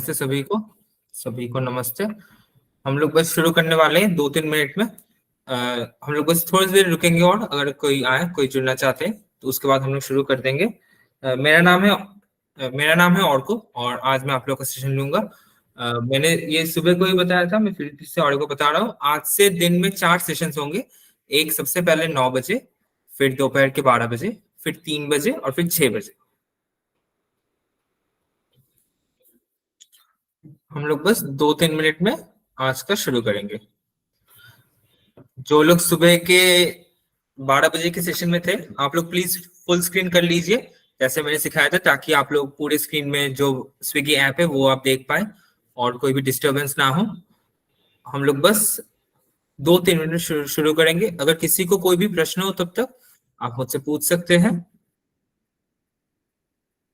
नमस्ते सभी को नमस्ते। हम लोग बस शुरू करने वाले हैं 2-3 मिनट में। हम लोग बस थोड़ी देर रुकेंगे और अगर कोई जुड़ना चाहते हैं तो उसके बाद हम लोग शुरू कर देंगे। मेरा नाम है ऑर्को और आज मैं आप लोग का सेशन लूंगा। मैंने ये सुबह को ही बताया था, मैं फिर से ऑर्को को बता रहा हूँ। आज से दिन में 4 सेशंस होंगे। एक सबसे पहले 9 बजे, फिर दोपहर के 12 बजे, फिर 3 बजे और फिर 6 बजे। हम लोग बस 2-3 मिनट में आज का शुरू करेंगे। जो लोग सुबह के 12 बजे के सेशन में थे, आप लोग प्लीज फुल स्क्रीन कर लीजिए जैसे मैंने सिखाया था, ताकि आप लोग पूरे स्क्रीन में जो स्विगी ऐप है वो आप देख पाए और कोई भी डिस्टरबेंस ना हो। हम लोग बस 2-3 मिनट शुरू करेंगे। अगर किसी को कोई भी प्रश्न हो तब तक आप मुझसे पूछ सकते हैं।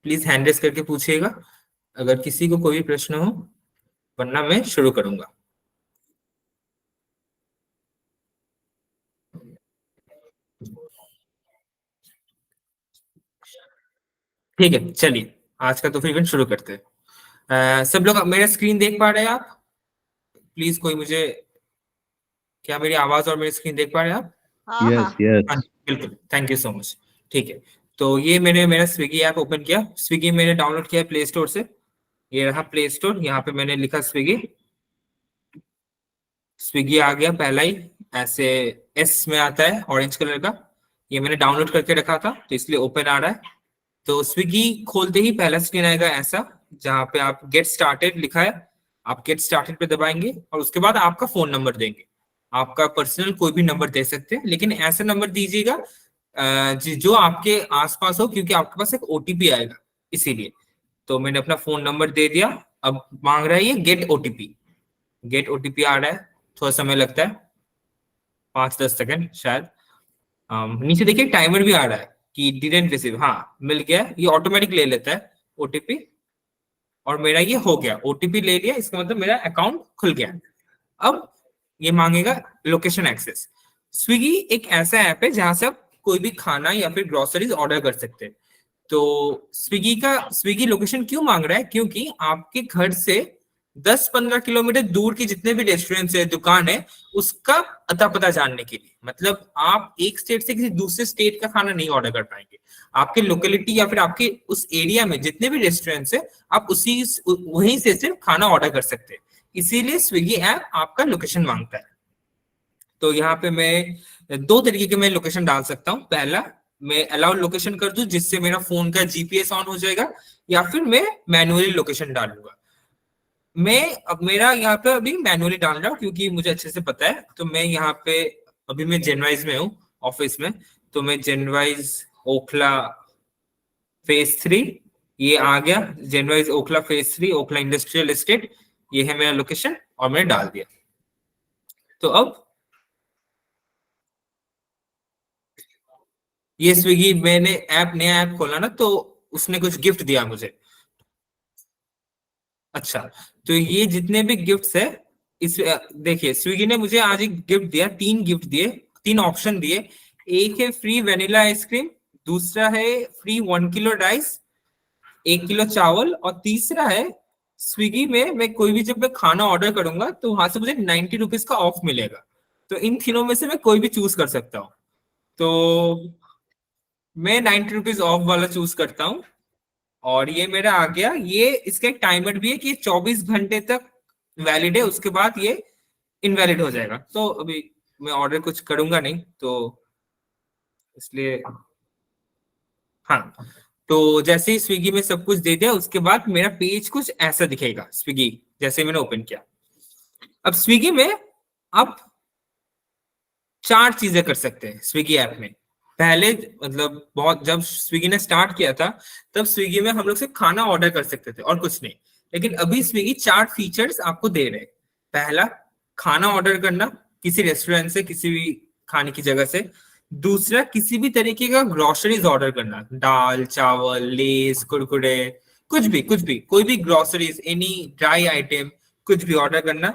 प्लीज हैंड रेस करके पूछिएगा अगर किसी को कोई भी प्रश्न हो, वरना मैं शुरू करूंगा। ठीक है, चलिए आज का तो फिर इवेंट शुरू करते हैं। सब लोग मेरा स्क्रीन देख पा रहे हैं आप? प्लीज कोई मुझे, क्या मेरी आवाज और मेरी स्क्रीन देख पा रहे हैं आप? हाँ यस हाँ यस बिल्कुल, थैंक यू सो मच। ठीक है, तो ये मैंने मेरा स्विगी ऐप ओपन किया। स्विगी मैंने डाउनलोड किया प्ले स्टोर से। ये रहा प्ले स्टोर, यहाँ पे मैंने लिखा स्विगी। स्विगी आ गया पहला ही, ऐसे एस में आता है ऑरेंज कलर का। ये मैंने डाउनलोड करके रखा था तो इसलिए ओपन आ रहा है। तो स्विगी खोलते ही पहला स्क्रीन आएगा ऐसा, जहाँ पे आप गेट स्टार्टेड लिखा है। आप गेट स्टार्टेड पे दबाएंगे और उसके बाद आपका फोन नंबर देंगे। आपका पर्सनल कोई भी नंबर दे सकते हैं, लेकिन ऐसा नंबर दीजिएगा जो आपके आसपास हो, क्योंकि आपके पास एक ओटीपी आएगा इसीलिए। तो मैंने अपना फोन नंबर दे दिया। अब मांग रहा है ये गेट ओटीपी। गेट ओटीपी आ रहा है, थोड़ा समय लगता है, 5-10 सेकंड शायद। नीचे देखिए टाइमर भी आ रहा है कि डिडंट रिसीव। हाँ, मिल गया। ये ऑटोमेटिक ले लेता है ओटीपी और मेरा ये हो गया। ओटीपी ले लिया, इसका मतलब मेरा अकाउंट खुल गया। अब ये मांगेगा लोकेशन एक्सेस। स्विगी एक ऐसा ऐप है जहां से आप कोई भी खाना या फिर ग्रोसरीज ऑर्डर कर सकते हैं। तो स्विगी लोकेशन क्यों मांग रहा है? क्योंकि आपके घर से 10-15 किलोमीटर दूर के जितने भी रेस्टोरेंट है, दुकान है, उसका अता पता जानने के लिए। मतलब आप एक स्टेट से किसी दूसरे स्टेट का खाना नहीं ऑर्डर कर पाएंगे। आपके लोकेलिटी या फिर आपके उस एरिया में जितने भी रेस्टोरेंट्स है, आप वहीं से सिर्फ खाना ऑर्डर कर सकते हैं। इसीलिए स्विगी ऐप आपका लोकेशन मांगता है। तो यहाँ पे मैं 2 तरीके के मैं लोकेशन डाल सकता हूँ। पहला, मैं अलाउ लोकेशन कर दूं जिससे मेरा फोन का जीपीएस ऑन हो जाएगा, या फिर मैं मैनुअली लोकेशन डालूंगा। अब मेरा यहाँ पे अभी मैनुअली डाल रहा हूँ क्योंकि मुझे अच्छे से पता है। तो मैं यहाँ पे अभी मैं जेनवाइज में हूँ, ऑफिस में। तो मैं जेनवाइज ओखला फेज 3, ये आ गया। जेनवाइज Okhla phase 3, Okhla industrial estate, ये है मेरा लोकेशन और मैंने डाल दिया। तो अब ये स्विगी, मैंने नया ऐप खोला ना, तो उसने कुछ गिफ्ट दिया मुझे। अच्छा, तो ये जितने भी गिफ्ट्स है, इस देखिए स्विगी ने मुझे आज एक गिफ्ट दिया, 3 गिफ्ट दिए, 3 ऑप्शन दिए। एक है फ्री वेनिला आइसक्रीम, दूसरा है फ्री 1 किलो राइस, 1 किलो चावल, और तीसरा है स्विगी में मैं कोई भी जब मैं खाना ऑर्डर करूंगा तो वहां से मुझे 90 रुपीज का ऑफ मिलेगा। तो इन तीनों में से मैं कोई भी चूज कर सकता हूँ। तो मैं 90 रुपीज ऑफ वाला चूज करता हूँ। और ये मेरा आ गया। ये इसका एक टाइमर भी है कि 24 घंटे तक वैलिड है, उसके बाद ये इनवैलिड हो जाएगा। तो अभी मैं ऑर्डर कुछ करूंगा नहीं, तो इसलिए हाँ। तो जैसे ही स्विगी में सब कुछ दे दिया, उसके बाद मेरा पेज कुछ ऐसा दिखेगा स्विगी, जैसे मैंने ओपन किया। अब स्विगी में आप 4 चीजें कर सकते हैं स्विगी ऐप में। पहले, मतलब बहुत जब स्विगी ने स्टार्ट किया था, तब स्विगी में हम लोग सिर्फ खाना ऑर्डर कर सकते थे और कुछ नहीं। लेकिन अभी स्विगी 4 फीचर्स आपको दे रहे हैं। पहला, खाना ऑर्डर करना किसी रेस्टोरेंट से, किसी भी खाने की जगह से। दूसरा, किसी भी तरीके का ग्रोसरीज ऑर्डर करना, दाल चावल लेस कुरकुरे, कुछ भी कोई भी ग्रोसरीज, एनी ड्राई आइटम, कुछ भी ऑर्डर करना।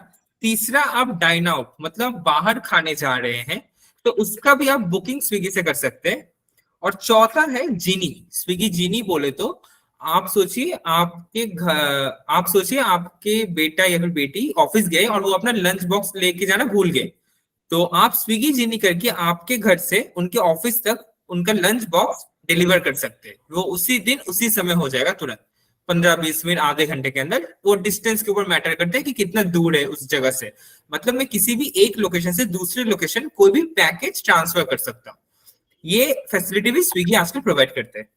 तीसरा, आप डाइन आउट, मतलब बाहर खाने जा रहे हैं, तो उसका भी आप बुकिंग स्विगी से कर सकते हैं। और चौथा है जीनी, स्विगी जीनी बोले तो आप सोचिए आप सोचिए आपके बेटा या फिर बेटी ऑफिस गए और वो अपना लंच बॉक्स लेके जाना भूल गए। तो आप स्विगी जिनी करके आपके घर से उनके ऑफिस तक उनका लंच बॉक्स डिलीवर कर सकते हैं। वो उसी दिन उसी समय हो जाएगा तुरंत, 15-20 मिनट आधे घंटे के अंदर। वो डिस्टेंस के ऊपर मैटर करते हैं कि कितना दूर है उस जगह से। मतलब मैं किसी भी एक लोकेशन से दूसरे लोकेशन कोई भी पैकेज ट्रांसफर कर सकता हूँ। ये फैसिलिटी भी स्विगी आजकल प्रोवाइड करते हैं।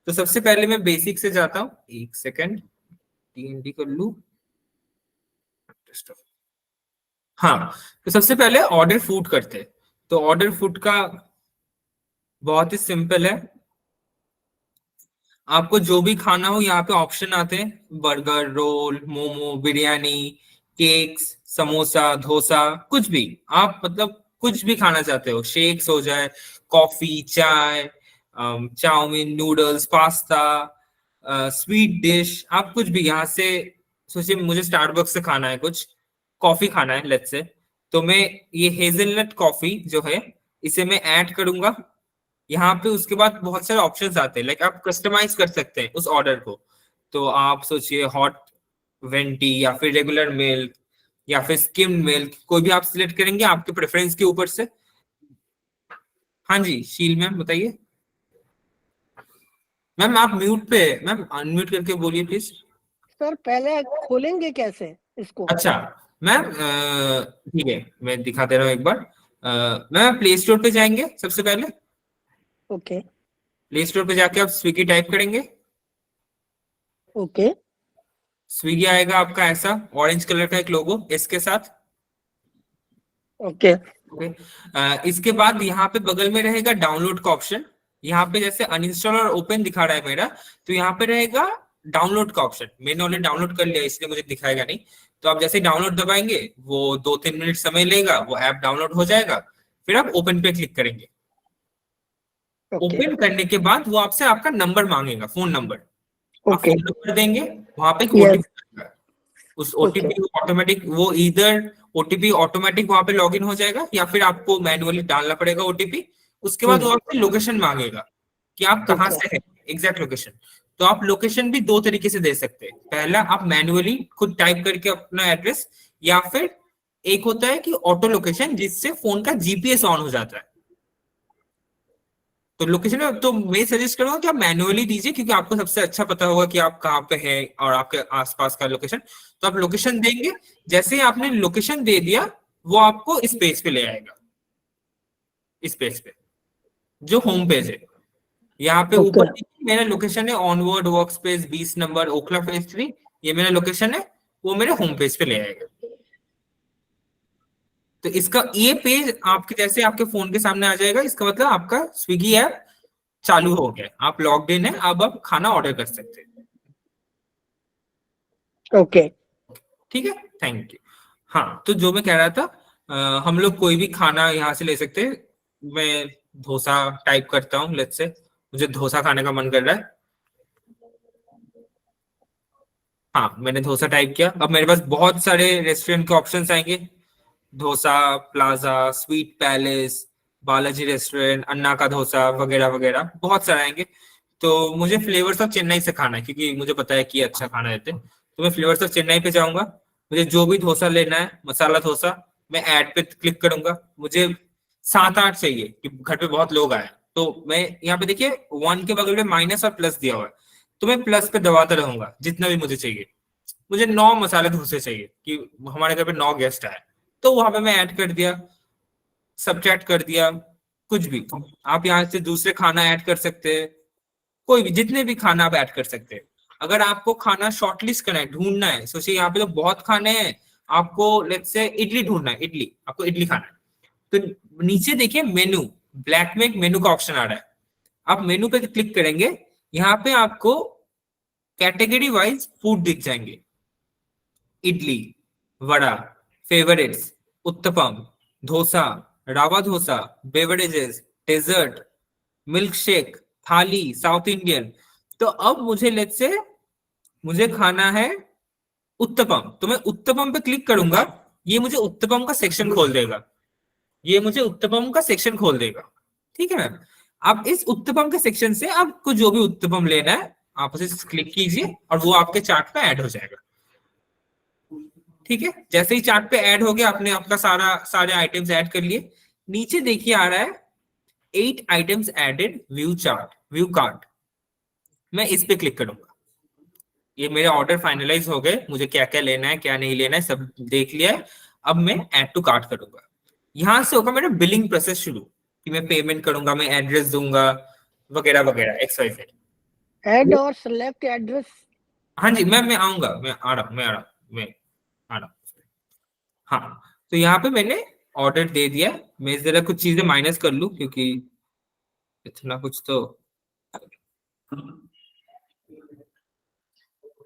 तो सबसे पहले मैं बेसिक से जाता हूँ, एक सेकेंड टीएनडी कर लू। हाँ, तो सबसे पहले ऑर्डर फूड करते हैं। तो ऑर्डर फूड का बहुत ही सिंपल है। आपको जो भी खाना हो यहाँ पे ऑप्शन आते हैं, burger, roll, momo, biryani, cakes, samosa, dosa, कुछ भी आप मतलब कुछ भी खाना चाहते हो, शेक्स हो जाए, कॉफी, चाय, chow mein, noodles, pasta, sweet dish, आप कुछ भी यहाँ से। सोचिए मुझे स्टारबक्स से खाना है, कुछ कॉफी खाना है लेट्स से, तो मैं ये हेजलनट कॉफी जो है इसे मैं ऐड करूंगा यहाँ पे। उसके बाद बहुत सारे ऑप्शंस आते हैं, लाइक आप कस्टमाइज कर सकते हैं उस ऑर्डर को। तो आप सोचिए हॉट वेंटी या फिर रेगुलर मिल्क या फिर स्किम्ड मिल्क, कोई भी आप सिलेक्ट करेंगे आपके प्रेफरेंस के ऊपर से। हाँ जी शील मैम बताइए। मैम आप म्यूट पे, मैम अनम्यूट करके बोलिए प्लीज। सर पहले खोलेंगे कैसे इसको? अच्छा मैम ठीक है, मैं दिखा दे रहा हूँ एक बार। मैम प्ले स्टोर पे जाएंगे सबसे पहले। ओके प्ले स्टोर पे जाके आप स्विगी टाइप करेंगे। ओके स्विगी आएगा आपका ऐसा ऑरेंज कलर का एक लोगो इसके साथ। ओके ओके, इसके बाद यहाँ पे बगल में रहेगा डाउनलोड का ऑप्शन। यहाँ पे जैसे अनइंस्टॉल और ओपन दिखा रहा है मेरा, तो यहाँ पे रहेगा डाउनलोड का ऑप्शन। मैंने ऑलरेडी डाउनलोड कर लिया इसलिए मुझे दिखाएगा नहीं। तो आप जैसे डाउनलोड दबाएंगे वो 2-3 मिनट समय लेगा, वो ऐप डाउनलोड हो जाएगा। फिर आप ओपन पे क्लिक करेंगे। ओके ओपन करने के बाद वो आपसे आपका नंबर मांगेगा, फोन नंबर। आप ओके फोन नंबर देंगे, वहां पे एक यस ओटीपी, उस ओके ओटीपी ऑटोमेटिक वो इधर ओटीपी ऑटोमेटिक वहां पे लॉगिन हो जाएगा या फिर आपको मैन्युअली डालना पड़ेगा ओटीपी। उसके बाद वो आपसे लोकेशन मांगेगा कि आप कहाँ ओके से हैं, एग्जैक्ट लोकेशन। तो आप लोकेशन भी दो तरीके से दे सकते हैं। पहला आप मैन्युअली खुद टाइप करके अपना एड्रेस, या फिर एक होता है कि ऑटो लोकेशन जिससे फोन का जीपीएस ऑन हो जाता है। तो लोकेशन तो मैं सजेस्ट करूंगा कि आप मैन्युअली दीजिए, क्योंकि आपको सबसे अच्छा पता होगा कि आप कहाँ पे हैं और आपके आसपास का लोकेशन। तो आप लोकेशन देंगे, जैसे ही आपने लोकेशन दे दिया वो आपको इस पेज पे ले आएगा। इस पेज पे जो होम पेज है, यहाँ पे ओके ऊपर मेरा लोकेशन है onward work space 20 number Okhla phase 3, ये मेरा लोकेशन है, वो मेरे होम पेज पे ले आएगा। तो इसका ये पेज आपके जैसे आपके फोन के सामने आ जाएगा, इसका मतलब आपका स्विगी ऐप चालू हो गया, आप लॉग्ड इन है, अब आप खाना ऑर्डर कर सकते हैं। ओके ठीक है, थैंक यू। हाँ, तो जो मैं कह रहा था, हम लोग कोई भी खाना यहाँ से ले सकते हैं। मैं डोसा टाइप करता हूँ लेट्स से, मुझे डोसा खाने का मन कर रहा है। हाँ, मैंने डोसा टाइप किया। अब मेरे पास बहुत सारे रेस्टोरेंट के ऑप्शंस आएंगे, dosa plaza, sweet palace, Balaji restaurant, Anna का डोसा वगैरह वगैरह बहुत सारे आएंगे। तो मुझे फ्लेवर्स ऑफ चेन्नई से खाना है, क्योंकि मुझे पता है कि ये अच्छा खाना देते हैं। तो मैं फ्लेवर्स ऑफ चेन्नई पे जाऊंगा। मुझे जो भी डोसा लेना है, मसाला डोसा, मैं ऐड पे क्लिक करूंगा। मुझे 7-8 चाहिए कि घर पे बहुत लोग आए। तो मैं यहाँ पे देखिए 1 के बगल में माइनस और प्लस दिया हुआ है, तो मैं प्लस पे दबाता रहूंगा जितना भी मुझे चाहिए। मुझे 9 मसाले डोसे चाहिए कि हमारे घर पे 9 गेस्ट आए, तो वहां पे मैं ऐड कर दिया, सब्ट्रैक्ट कर दिया, कुछ भी। आप यहाँ से दूसरे खाना ऐड कर सकते हैं, कोई भी, जितने भी खाना आप ऐड कर सकते हैं। अगर आपको खाना शॉर्टलिस्ट करना है, ढूंढना है, सोचिए यहाँ पे तो बहुत खाने हैं, आपको लेट्स से इडली ढूंढना है, इडली, आपको इडली खाना है। तो नीचे देखिए मेनू, ब्लैक में एक मेनू का ऑप्शन आ रहा है। आप मेनू पे क्लिक करेंगे, यहाँ पे आपको कैटेगरी वाइज फूड दिख जाएंगे। Idli, vada, favourites, uttapam, dosa, rava dosa, beverages, dessert, milkshake, thali, south Indian. तो अब मुझे लेट्स से मुझे खाना है उत्तपम, तो मैं उत्तपम पे क्लिक करूंगा, ये मुझे उत्तपम का सेक्शन खोल देगा। ये मुझे उत्तपम का सेक्शन खोल देगा। ठीक है मैम, आप इस उत्तपम के सेक्शन से आपको जो भी उत्तपम लेना है आप उसे क्लिक कीजिए और वो आपके चार्ट पे ऐड हो जाएगा। ठीक है, जैसे ही चार्ट पे ऐड हो गया, आपने आपका सारे आइटम्स ऐड कर लिए। नीचे देखिए आ रहा है 8 आइटम्स एडेड, व्यू कार्ट। मैं इस पे क्लिक करूंगा। ये मेरे ऑर्डर फाइनलाइज हो गए, मुझे क्या क्या लेना है क्या नहीं लेना है सब देख लिया है। अब मैं ऐड टू कार्ट करूंगा। यहां से होगा मेरा बिलिंग प्रोसेस शुरू, कि मैं पेमेंट करूंगा, मैं एड्रेस दूंगा वगैरह वगैरह XYZ। ऐड और सेलेक्ट एड्रेस। हाँ जी, मैं आऊंगा, मैं आ रहा हूँ, मैं आ रहा हूँ। हाँ, तो यहाँ पे मैंने ऑर्डर दे दिया। मैं जरा कुछ चीजें माइनस कर लूं, क्योंकि इतना कुछ तो।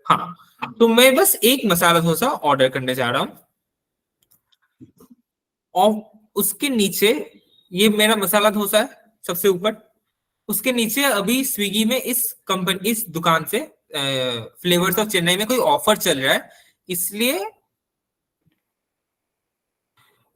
हाँ, तो मैं बस एक मसाला डोसा ऑर्डर करने जा रहा हूँ, और उसके नीचे ये मेरा मसाला डोसा है सबसे ऊपर। उसके नीचे अभी स्विगी में इस दुकान से फ्लेवर्स ऑफ चेन्नई में कोई ऑफर चल रहा है, इसलिए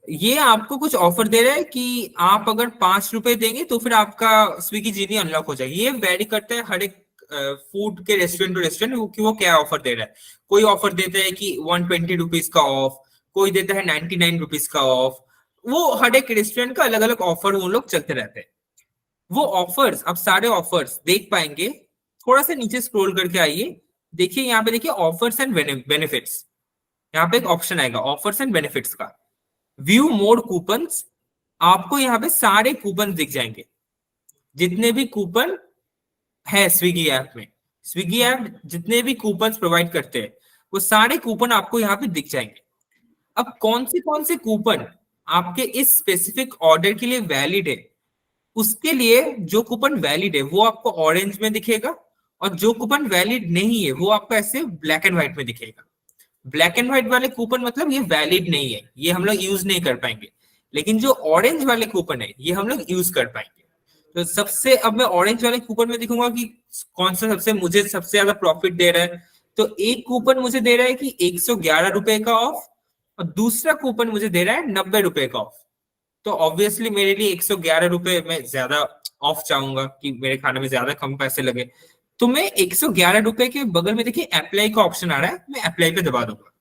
ये आपको कुछ ऑफर दे रहा है कि आप अगर 5 रुपए देंगे तो फिर आपका स्विगी जीनी अनलॉक हो जाएगी। ये वेरी करता है हर एक फूड के रेस्टोरेंट टू रेस्टोरेंट कि वो क्या ऑफर दे रहा है। कोई ऑफर देता है कि 120 रुपीज का ऑफ, कोई देता है 99 रुपीज का ऑफ। वो हर एक रेस्टोरेंट का अलग अलग ऑफर वो लोग चलते रहते हैं। वो ऑफर्स, आप सारे ऑफर्स देख पाएंगे। थोड़ा सा नीचे स्क्रॉल करके आइए, देखिए यहाँ पे देखिए ऑफर्स एंड बेनिफिट्स। यहाँ पे एक ऑप्शन आएगा ऑफर्स एंड बेनिफिट्स का, व्यू मोर कूपन्स। आपको यहाँ पे सारे कूपन दिख जाएंगे, जितने भी कूपन है स्विगी ऐप में। स्विगी ऐप जितने भी कूपन प्रोवाइड करते हैं, वो सारे कूपन आपको यहाँ पे दिख जाएंगे। अब कौन से कूपन आपके इस स्पेसिफिक ऑर्डर के लिए वैलिड है, उसके लिए जो कूपन वैलिड है वो आपको ऑरेंज में दिखेगा, और जो कूपन वैलिड नहीं है वो आपको ऐसे ब्लैक एंड व्हाइट में दिखेगा। ब्लैक एंड व्हाइट वाले कूपन मतलब ये वैलिड नहीं है, ये हम लोग यूज नहीं कर पाएंगे। लेकिन जो ऑरेंज वाले कूपन है ये हम लोग यूज कर पाएंगे। तो सबसे, अब मैं ऑरेंज वाले कूपन में दिखूंगा कि कौन सा मुझे सबसे ज्यादा प्रॉफिट दे रहा है। तो एक कूपन मुझे दे रहा है कि 111 रुपए का ऑफ, और दूसरा कूपन मुझे दे रहा है 90 रुपए का ऑफ। तो ऑब्वियसली मेरे लिए 111 रुपए में ज्यादा ऑफ चाहूंगा कि मेरे खाने में ज्यादा कम पैसे लगे। तो मैं 111 रुपए के बगल में देखिए अप्लाई का ऑप्शन आ रहा है, मैं अप्लाई पे दबा दूंगा।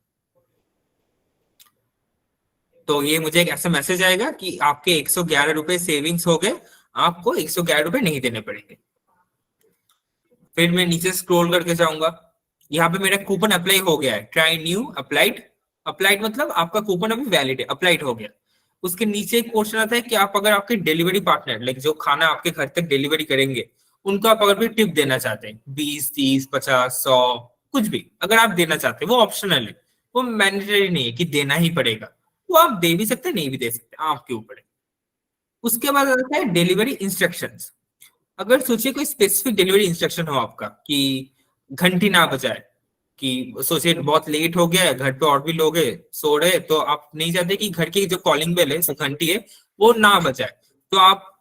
तो ये मुझे एक ऐसा मैसेज आएगा कि आपके 111 रुपए सेविंग्स हो गए, आपको 111 रुपए नहीं देने पड़ेंगे। फिर मैं नीचे स्क्रॉल करके जाऊंगा, यहाँ पे मेरा कूपन अप्लाई हो गया है, ट्राई न्यू अप्लाइड। अप्लाइड मतलब आपका कूपन अभी वैलिड है, अप्लाइड हो गया। उसके नीचे एक क्वेश्चन आता है कि आप अगर आपके डिलीवरी पार्टनर, लाइक जो खाना आपके घर तक डिलीवरी करेंगे, उनको आप अगर भी टिप देना चाहते हैं, 20, 30, 50, 100, कुछ भी अगर आप देना चाहते हैं, वो ऑप्शनल है, वो मैंडेटरी नहीं है कि देना ही पड़ेगा। वो आप दे भी सकते हैं, नहीं भी दे सकते, आपके ऊपर है। उसके बाद आता है डिलीवरी इंस्ट्रक्शंस। अगर सोचिए कोई स्पेसिफिक डिलीवरी इंस्ट्रक्शन हो आपका कि घंटी ना बजाए, कि सोचिए बहुत लेट हो गया है, घर पे और भी लोग हैं सो रहे, तो आप नहीं चाहते कि घर की जो कॉलिंग बेल है, घंटी है, वो ना बजाए, तो आप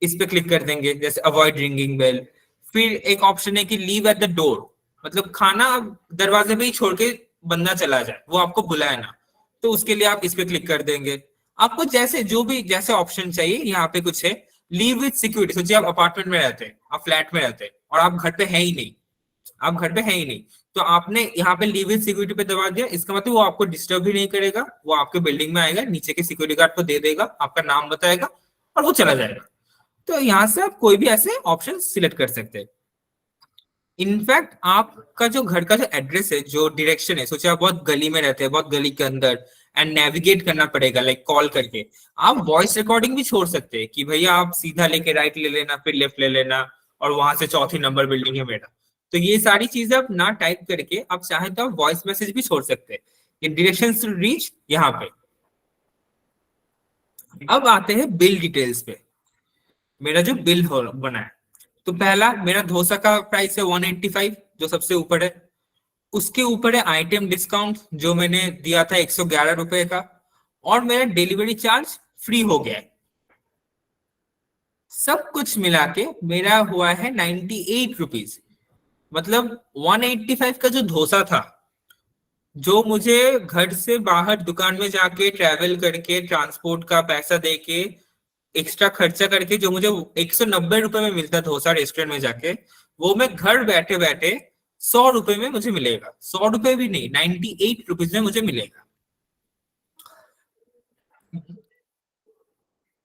इस पे क्लिक कर देंगे, जैसे अवॉइड रिंगिंग बेल। फिर एक ऑप्शन है कि लीव एट द डोर, मतलब खाना दरवाजे पे ही छोड़ के बंदा चला जाए, वो आपको बुलाए ना, तो उसके लिए आप इस पे क्लिक कर देंगे। आपको जैसे ऑप्शन चाहिए यहाँ पे कुछ है। लीव विथ सिक्योरिटी, सोचिए आप अपार्टमेंट में रहते हैं, आप फ्लैट में रहते हैं और आप घर पे है ही नहीं, आप घर पे है ही नहीं, तो आपने यहाँ पे लीव विथ सिक्योरिटी पे दबा दिया। इसका मतलब वो आपको डिस्टर्ब भी नहीं करेगा, वो आपके बिल्डिंग में आएगा, नीचे के सिक्योरिटी गार्ड को दे देगा, आपका नाम बताएगा और वो चला जाएगा। तो यहाँ से आप कोई भी ऐसे ऑप्शन सिलेक्ट कर सकते हैं। इनफैक्ट आपका जो घर का जो एड्रेस है, जो डायरेक्शन है, सोचिए आप बहुत गली में रहते हैं, बहुत गली के अंदर, एंड नेविगेट करना पड़ेगा लाइक कॉल करके, आप वॉइस रिकॉर्डिंग भी छोड़ सकते हैं कि भैया आप सीधा लेके राइट ले लेना, फिर लेफ्ट ले लेना, और वहां से चौथी नंबर बिल्डिंग है मेरा। तो ये सारी चीजें आप ना टाइप करके आप चाहें तो आप वॉइस मैसेज भी छोड़ सकते हैं, ये डायरेक्शन टू रीच यहाँ पे। अब आते हैं बिल डिटेल्स पे, मेरा जो बिल हो बना है। तो पहला मेरा डोसा का प्राइस है 185, जो सबसे ऊपर है। उसके ऊपर है आइटम डिस्काउंट, जो मैंने दिया था 111 रुपए का, और मेरा डिलीवरी चार्ज फ्री हो गया है। सब कुछ मिला के मेरा हुआ है 98 रुपीज। मतलब 185 का जो डोसा था, जो मुझे घर से बाहर दुकान में जाके ट्रेवल करके ट्रांसपोर्ट का पैसा देके एक्स्ट्रा खर्चा करके जो मुझे 190 रुपए में मिलता डोसा रेस्टोरेंट में जाके, वो मैं घर बैठे बैठे 100 रुपए में मुझे मिलेगा, 100 रुपए भी नहीं, 98 रुपीज में मुझे मिलेगा।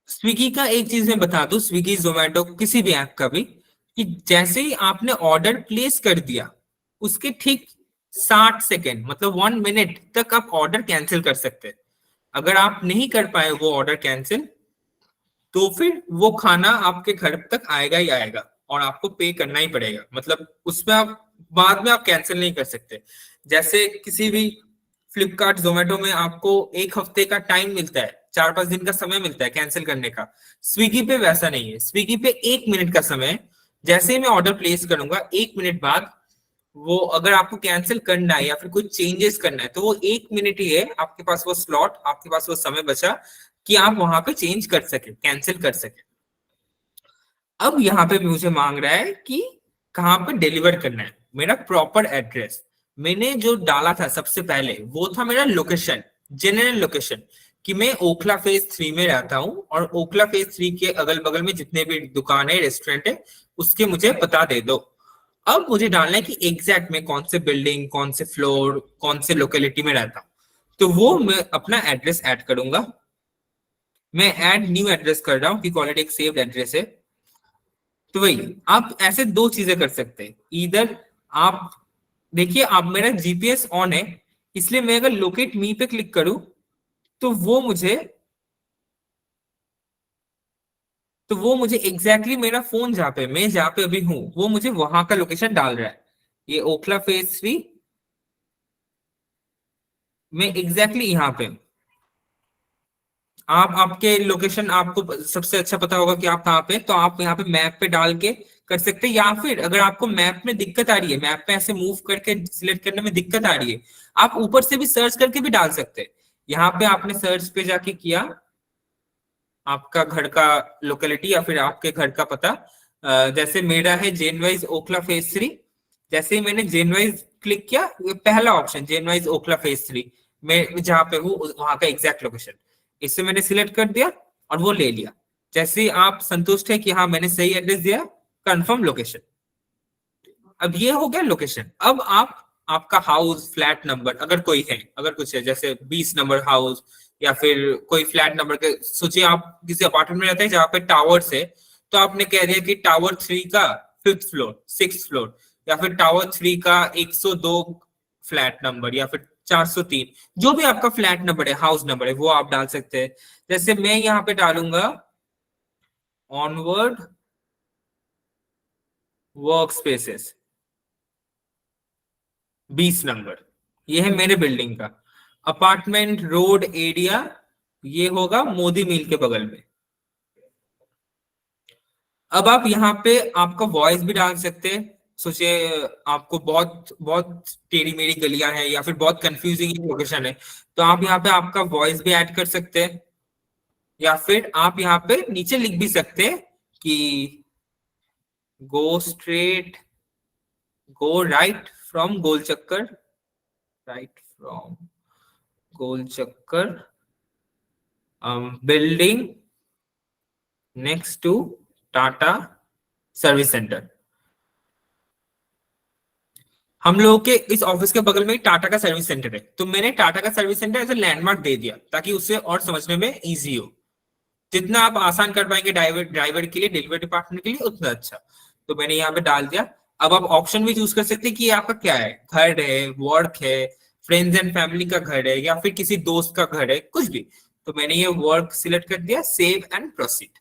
स्विगी का एक चीज मैं बता दूं, स्विगी जोमेटो किसी भी ऐप का भी, कि जैसे ही आपने ऑर्डर प्लेस कर दिया उसके ठीक 60 सेकेंड मतलब 1 मिनट तक आप ऑर्डर कैंसिल कर सकते हैं। अगर आप नहीं कर पाए वो ऑर्डर कैंसिल, तो फिर वो खाना आपके घर तक आएगा ही आएगा और आपको पे करना ही पड़ेगा। मतलब उसमें आप बाद में आप कैंसिल नहीं कर सकते। जैसे किसी भी फ्लिपकार्ट जोमेटो में आपको 1 हफ्ते का टाइम मिलता है, 4-5 दिन का समय मिलता है कैंसिल करने का। स्विगी पे वैसा नहीं है, स्विगी पे 1 मिनट का समय है। जैसे ही मैं ऑर्डर प्लेस करूंगा 1 मिनट बाद वो, अगर आपको कैंसिल करना है या फिर कुछ चेंजेस करना है, तो वो 1 मिनट ही है आपके पास, वो स्लॉट आपके पास, वो समय बचा कि आप वहां पे चेंज कर सके, कैंसिल कर सके। अब यहाँ पे मुझे मांग रहा है कि कहाँ पे डिलीवर करना है, मेरा प्रॉपर एड्रेस। मैंने जो डाला था सबसे पहले वो था मेरा लोकेशन, जनरल लोकेशन, कि मैं ओखला फेज 3 में रहता हूँ और ओखला फेज 3 के अगल बगल में जितने भी दुकान है, रेस्टोरेंट है, उसके मुझे पता दे दो। अब मुझे डालना है कि एग्जैक्ट में कौन से बिल्डिंग, कौन से फ्लोर, कौन से लोकेलिटी में रहता हूँ। तो वो मैं अपना एड्रेस ऐड करूंगा। मैं ऐड न्यू एड्रेस कर रहा हूँ क्योंकि ऑलरेडी एक सेव्ड एड्रेस है। तो वही आप ऐसे दो चीजें कर सकते हैं। इधर आप देखिए, आप मेरा जीपीएस ऑन है, इसलिए मैं अगर लोकेट मी पे क्लिक करूं तो वो मुझे एग्जैक्टली मेरा फोन जहां पे मैं जहां पे अभी हूं वो मुझे वहां का लोकेशन डाल रहा है। ये ओखला फेज 3, मैं एग्जैक्टली यहाँ पे हूं। आप आपके लोकेशन आपको सबसे अच्छा पता होगा कि आप कहाँ पे, तो आप यहाँ पे मैप पे डाल के कर सकते हैं। या फिर अगर आपको मैप में दिक्कत आ रही है, मैप पे ऐसे मूव करके सिलेक्ट करने में दिक्कत आ रही है, आप ऊपर से भी सर्च करके भी डाल सकते हैं। यहाँ पे आपने सर्च पे जाके किया आपका घर का लोकेलिटी या फिर आपके घर का पता। जैसे मेरा है जेनवाइज ओखला फेज 3। जैसे ही मैंने जेनवाइज क्लिक किया, ये पहला ऑप्शन जेनवाइज ओखला फेज 3, मैं जहां पे हूँ वहां का एग्जैक्ट लोकेशन, इससे मैंने सिलेक्ट कर दिया और वो ले लिया। जैसे ही आप संतुष्ट है कि हाँ मैंने सही एड्रेस दिया, कंफर्म लोकेशन। अब ये हो गया लोकेशन। अब आप आपका हाउस, फ्लैट नंबर अगर कोई है, अगर कुछ है जैसे 20 नंबर हाउस या फिर कोई फ्लैट नंबर के, सोचिए आप किसी अपार्टमेंट में रहते हैं जहाँ पे टावर्स है, तो आपने कह दिया कि टावर 3 का 5th फ्लोर, 6th फ्लोर, या फिर टावर 3 का 102 फ्लैट नंबर या फिर 403, जो भी आपका फ्लैट नंबर है, हाउस नंबर है, वो आप डाल सकते हैं। जैसे मैं यहाँ पे डालूंगा ऑनवर्ड वर्क स्पेसेस 20 नंबर, ये है मेरे बिल्डिंग का अपार्टमेंट रोड एरिया, ये होगा मोदी मिल के बगल में। अब आप यहाँ पे आपका वॉइस भी डाल सकते हैं। सोचिए आपको बहुत बहुत टेढ़ी मेढ़ी गलियां हैं या फिर बहुत कंफ्यूजिंग लोकेशन है, तो आप यहाँ पे आपका वॉइस भी ऐड कर सकते हैं। या फिर आप यहाँ पे नीचे लिख भी सकते हैं कि go straight, go right from गोल चक्कर, राइट फ्रॉम गोल चक्कर building next to Tata service centre. हम लोगों के इस ऑफिस के बगल में टाटा का सर्विस सेंटर है, तो मैंने टाटा का service centre as a landmark दे दिया ताकि उससे और समझने में इजी हो। जितना आप आसान कर पाएंगे ड्राइवर ड्राइवर के लिए, डिलीवरी डिपार्टमेंट के लिए, उतना अच्छा। तो मैंने यहाँ पे डाल दिया। अब आप ऑप्शन भी चूज कर सकते हैं कि ये आपका क्या है, घर है, वर्क है, फ्रेंड्स एंड फैमिली का घर है, या फिर किसी दोस्त का घर है, कुछ भी। तो मैंने ये वर्क सिलेक्ट कर दिया, सेव एंड प्रोसीड।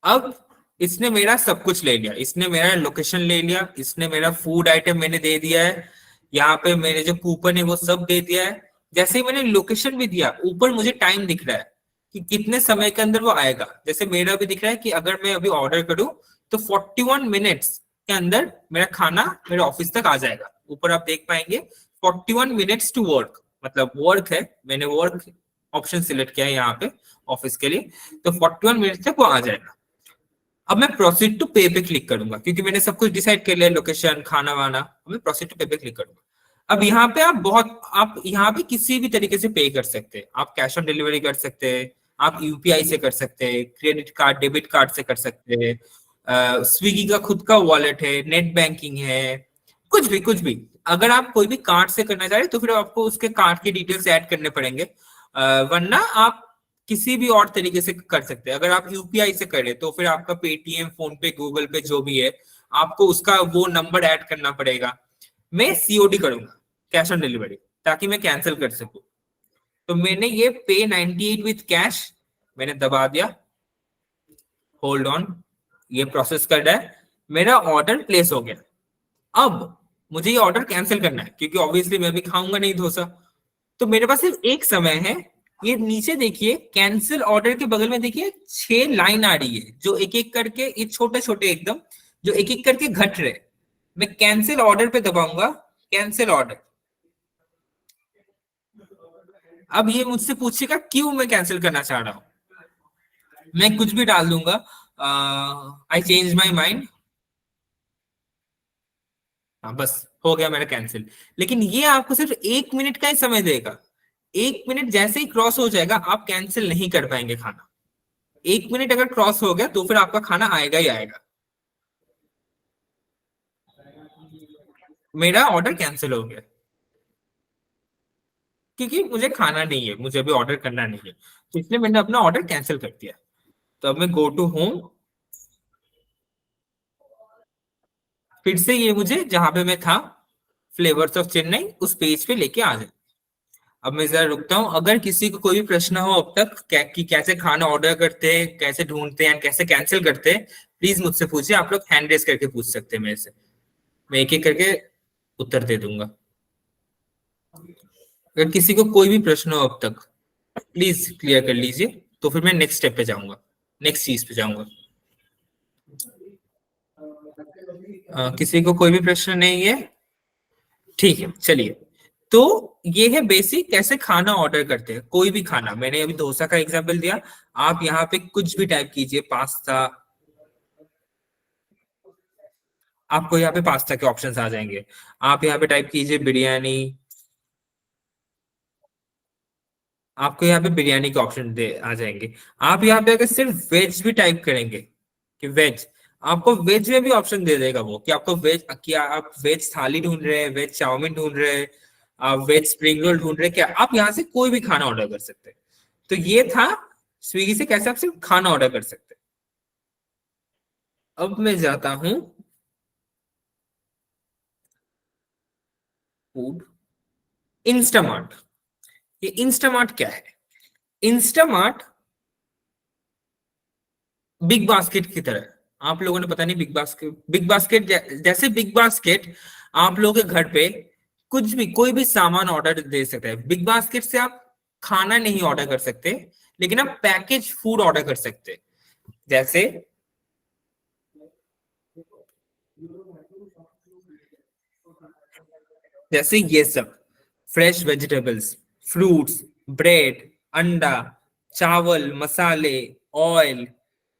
अब इसने मेरा सब कुछ ले लिया, इसने मेरा लोकेशन ले लिया, इसने मेरा फूड आइटम मैंने दे दिया है, यहाँ पे मेरे जो कूपन है वो सब दे दिया है। जैसे ही मैंने लोकेशन भी दिया, ऊपर मुझे टाइम दिख रहा है कि कितने समय के अंदर वो आएगा। जैसे मेरा भी दिख रहा है कि अगर मैं अभी ऑर्डर करूं तो 41 मिनट्स के अंदर मेरा खाना मेरे ऑफिस तक आ जाएगा। ऊपर आप देख पाएंगे 41 मिनट्स टू वर्क, मतलब वर्क है, मैंने वर्क ऑप्शन सिलेक्ट किया है यहाँ पे ऑफिस के लिए, तो 41 मिनट्स तक वो आ जाएगा। अब मैं प्रोसीड टू पे पे क्लिक करूंगा क्योंकि मैंने सब कुछ डिसाइड कर लिया, लोकेशन, खाना वाना। अब मैं प्रोसीड टू पे पे क्लिक करूंगा। अब यहाँ पे आप यहाँ पे किसी भी तरीके से पे कर सकते हैं। आप कैश ऑन डिलीवरी कर सकते हैं, आप यूपीआई से कर सकते हैं, क्रेडिट कार्ड, डेबिट कार्ड से कर सकते हैं, स्विगी का खुद का वॉलेट है, नेट बैंकिंग है, कुछ भी अगर आप कोई भी कार्ड से करना चाह रहे तो फिर आपको उसके कार्ड के डिटेल्स ऐड करने पड़ेंगे, वरना आप किसी भी और तरीके से कर सकते हैं। अगर आप यूपीआई से करें तो फिर आपका पेटीएम, फोन पे, गूगल पे जो भी है, आपको उसका वो नंबर ऐड करना पड़ेगा। मैं सीओडी करूंगा, कैश ऑन डिलीवरी, ताकि मैं कैंसिल कर सकूं। तो मैंने ये पे 98 विथ कैश मैंने दबा दिया। होल्ड ऑन, ये प्रोसेस कर रहा है, मेरा ऑर्डर प्लेस हो गया। अब मुझे ये ऑर्डर कैंसिल करना है, क्योंकि ऑब्वियसली मैं भी खाऊंगा नहीं डोसा। तो मेरे पास सिर्फ एक समय है। ये नीचे देखिए, कैंसिल ऑर्डर के बगल में देखिए 6 लाइन आ रही है, जो एक एक करके, ये छोटे छोटे एकदम, जो एक एक करके घट रहे। मैं कैंसिल ऑर्डर पे दबाऊंगा, कैंसिल ऑर्डर। अब ये मुझसे पूछेगा क्यों मैं कैंसिल करना चाह रहा हूं। मैं कुछ भी डाल दूंगा, आई चेंज माई माइंड। हाँ, बस हो गया मेरा कैंसिल। लेकिन ये आपको सिर्फ 1 मिनट का ही समय देगा। 1 मिनट जैसे ही क्रॉस हो जाएगा, आप कैंसिल नहीं कर पाएंगे खाना। 1 मिनट अगर क्रॉस हो गया तो फिर आपका खाना आएगा ही आएगा। मेरा ऑर्डर कैंसिल हो गया, क्योंकि मुझे खाना नहीं है, मुझे अभी ऑर्डर करना नहीं है, तो इसलिए मैंने अपना ऑर्डर कैंसिल कर दिया। तो अब मैं गो टू होम, फिर से ये मुझे जहां पे मैं था, फ्लेवर्स ऑफ चेन्नई, उस पेज पे लेके आ जाए। अब मैं जरा रुकता हूँ, अगर किसी को कोई भी प्रश्न हो अब तक कि कैसे खाना ऑर्डर करते हैं, कैसे ढूंढते हैं, कैसे कैंसिल करते हैं, प्लीज मुझसे पूछिए। आप लोग हैंड रेस करके पूछ सकते हैं मेरे से, मैं एक एक करके उत्तर दे दूंगा। अगर किसी को कोई भी प्रश्न हो अब तक, प्लीज क्लियर कर लीजिए, तो फिर मैं नेक्स्ट स्टेप पे जाऊंगा, नेक्स्ट चीज पे जाऊंगा। किसी को कोई भी प्रश्न नहीं है? ठीक है, चलिए। तो ये है बेसिक कैसे खाना ऑर्डर करते हैं, कोई भी खाना। मैंने अभी डोसा का एग्जांपल दिया, आप यहाँ पे कुछ भी टाइप कीजिए, पास्ता, आपको यहाँ पे पास्ता के ऑप्शंस आ जाएंगे। आप यहाँ पे टाइप कीजिए बिरयानी, आपको यहाँ पे बिरयानी के ऑप्शन दे आ जाएंगे। आप यहाँ पे अगर सिर्फ वेज भी टाइप करेंगे कि वेज, आपको वेज में भी ऑप्शन दे देगा वो, कि आपको वेज, क्या आप वेज थाली ढूंढ रहे हैं, वेज चाउमीन ढूंढ रहे हैं, आप वेज स्प्रिंग रोल ढूंढ रहे हैं, क्या आप यहाँ से कोई भी खाना ऑर्डर कर सकते हैं। तो ये था स्विगी से कैसे आप सिर्फ खाना ऑर्डर कर सकते हैं। अब मैं जाता हूं फूड, इंस्टामार्ट। ये इंस्टामार्ट क्या है? इंस्टामार्ट बिग बास्केट की तरह, आप लोगों ने पता नहीं बिग बास्केट जैसे बिग बास्केट आप लोगों के घर पे कुछ भी, कोई भी सामान ऑर्डर दे सकते हैं। बिग बास्केट से आप खाना नहीं ऑर्डर कर सकते, लेकिन आप पैकेज फूड ऑर्डर कर सकते हैं। जैसे जैसे ये सब फ्रेश वेजिटेबल्स, फ्रूट्स, ब्रेड, अंडा, चावल, मसाले, oil,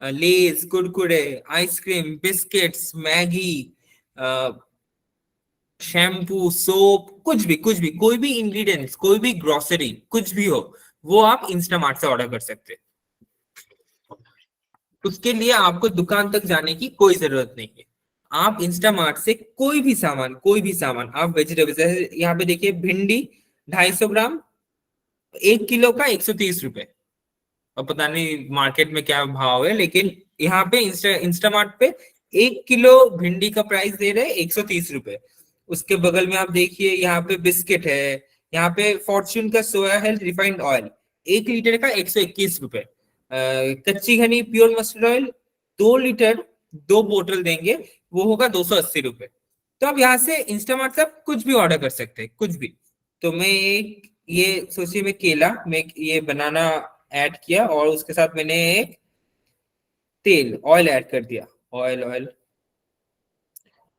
Lay's, Kurkure, ice cream, biscuits, Maggi, shampoo, soap, कुछ भी कोई भी इंग्रेडिएंट्स, कोई भी ग्रोसरी, कुछ भी हो, वो आप इंस्टामार्ट से ऑर्डर कर सकते हैं। उसके लिए आपको दुकान तक जाने की कोई जरूरत नहीं है। आप इंस्टामार्ट से कोई भी सामान आप वेजिटेबल्स, जैसे यहाँ पे देखिए भिंडी 250 ग्राम, 1 किलो का 130 रुपए। और पता नहीं मार्केट में क्या भाव है, लेकिन यहाँ पे इंस्टामार्ट पे 1 किलो भिंडी का प्राइस दे रहे हैं 130 रुपए। उसके बगल में आप देखिए यहाँ पे बिस्किट है, यहाँ पे फॉर्च्यून का सोया हेल्थ रिफाइंड ऑयल 1 लीटर का 121 रुपए। कच्ची घनी प्योर मस्टर्ड ऑयल 2 लीटर, 2 बोतल देंगे, वो होगा 280 रुपए। तो आप यहाँ से इंस्टामार्ट से आप कुछ भी ऑर्डर कर सकते हैं, कुछ भी। तो मैं एक, ये सोचिए मैं केला, मैं ये बनाना ऐड किया, और उसके साथ मैंने एक तेल, ऑयल ऐड कर दिया। ऑयल ऑयल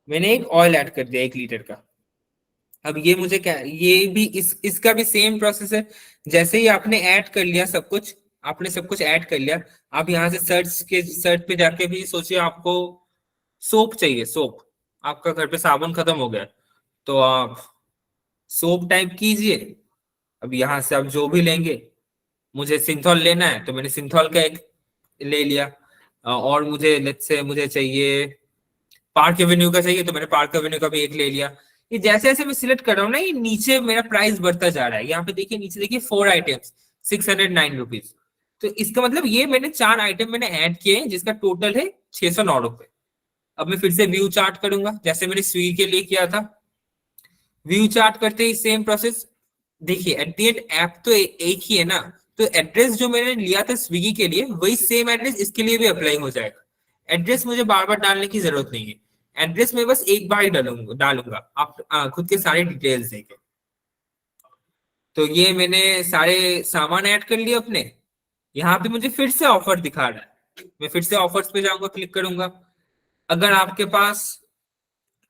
मैंने एक ऑयल ऐड कर दिया 1 लीटर का। अब ये मुझे क्या, ये भी इसका भी सेम प्रोसेस है। जैसे ही आपने ऐड कर लिया सब कुछ, आपने सब कुछ ऐड कर लिया, आप यहाँ से सर्च पे जाके भी सोचिए आपको सोप चाहिए, सोप, आपका घर पे साबुन खत्म हो गया, तो आप सोप टाइप कीजिए। अब यहाँ से आप जो भी लेंगे, मुझे सिंथॉल लेना है तो मैंने सिंथॉल का एक ले लिया। और मुझे लेट्स से मुझे चाहिए पार्क एवेन्यू का चाहिए, तो मैंने पार्क एवेन्यू का भी एक ले लिया। ये जैसे जैसे मैं सिलेक्ट कर रहा हूँ ना, ये नीचे मेरा प्राइस बढ़ता जा रहा है। यहाँ पे देखिए, नीचे देखिए 4 आइटम्स, 609 रुपीज। तो इसका मतलब ये मैंने 4 आइटम मैंने ऐड किए हैं, जिसका टोटल है 609 रुपए। अब मैं फिर से व्यू चार्ट करूंगा, जैसे मैंने स्विगी के लिए किया था। व्यू चार्ट करते ही सेम प्रोसेस। देखिए एट द एंड ऐप तो एक ही है ना, तो एड्रेस जो मैंने लिया था स्विगी के लिए, वही सेम एड्रेस इसके लिए भी अप्लाई हो जाएगा। एड्रेस मुझे बार बार डालने की जरूरत नहीं है। एड्रेस में बस एक बार ही डालूंगा आप खुद के सारे डिटेल्स देके। तो ये मैंने सारे सामान ऐड कर लिए अपने। यहाँ पे मुझे फिर से ऑफर दिखा रहा है, मैं फिर से ऑफर्स पे जाऊंगा, क्लिक करूंगा। अगर आपके पास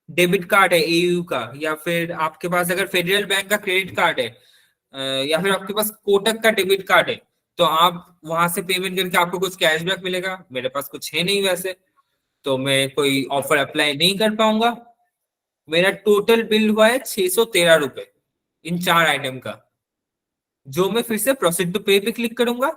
डेबिट कार्ड है एयू का, या फिर आपके पास अगर फेडरल बैंक का क्रेडिट कार्ड है, या फिर आपके पास कोटक का डेबिट कार्ड है, तो आप वहां से पेमेंट करके आपको कुछ कैशबैक मिलेगा। मेरे पास कुछ है नहीं वैसे, तो मैं कोई ऑफर अप्लाई नहीं कर पाऊंगा। मेरा टोटल बिल हुआ है 613 रुपए इन 4 आइटम का, जो मैं फिर से प्रोसीड टू पे पे क्लिक करूंगा।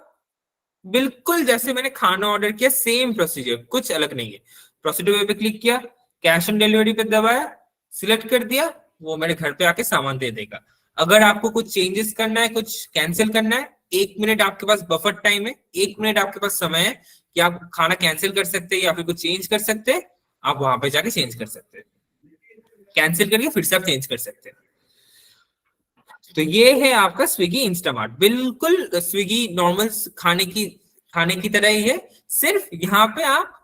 बिल्कुल जैसे मैंने खाना ऑर्डर किया, सेम प्रोसीजर, कुछ अलग नहीं है। प्रोसीड टू पे पे क्लिक किया, कैश ऑन डिलीवरी पे दबाया, सिलेक्ट कर दिया, वो मेरे घर पे आके सामान दे देगा। अगर आपको कुछ चेंजेस करना है, कुछ कैंसिल करना है, 1 मिनट आपके पास बफर टाइम है, 1 मिनट आपके पास समय है कि आप खाना कैंसिल कर सकते हैं या फिर कुछ चेंज कर सकते हैं। आप वहां पे जाके चेंज कर सकते हैं, कैंसिल करके फिर से आप चेंज कर सकते हैं। तो ये है आपका स्विगी इंस्टामार्ट, बिल्कुल स्विगी नॉर्मल खाने की तरह ही है। सिर्फ यहाँ पे आप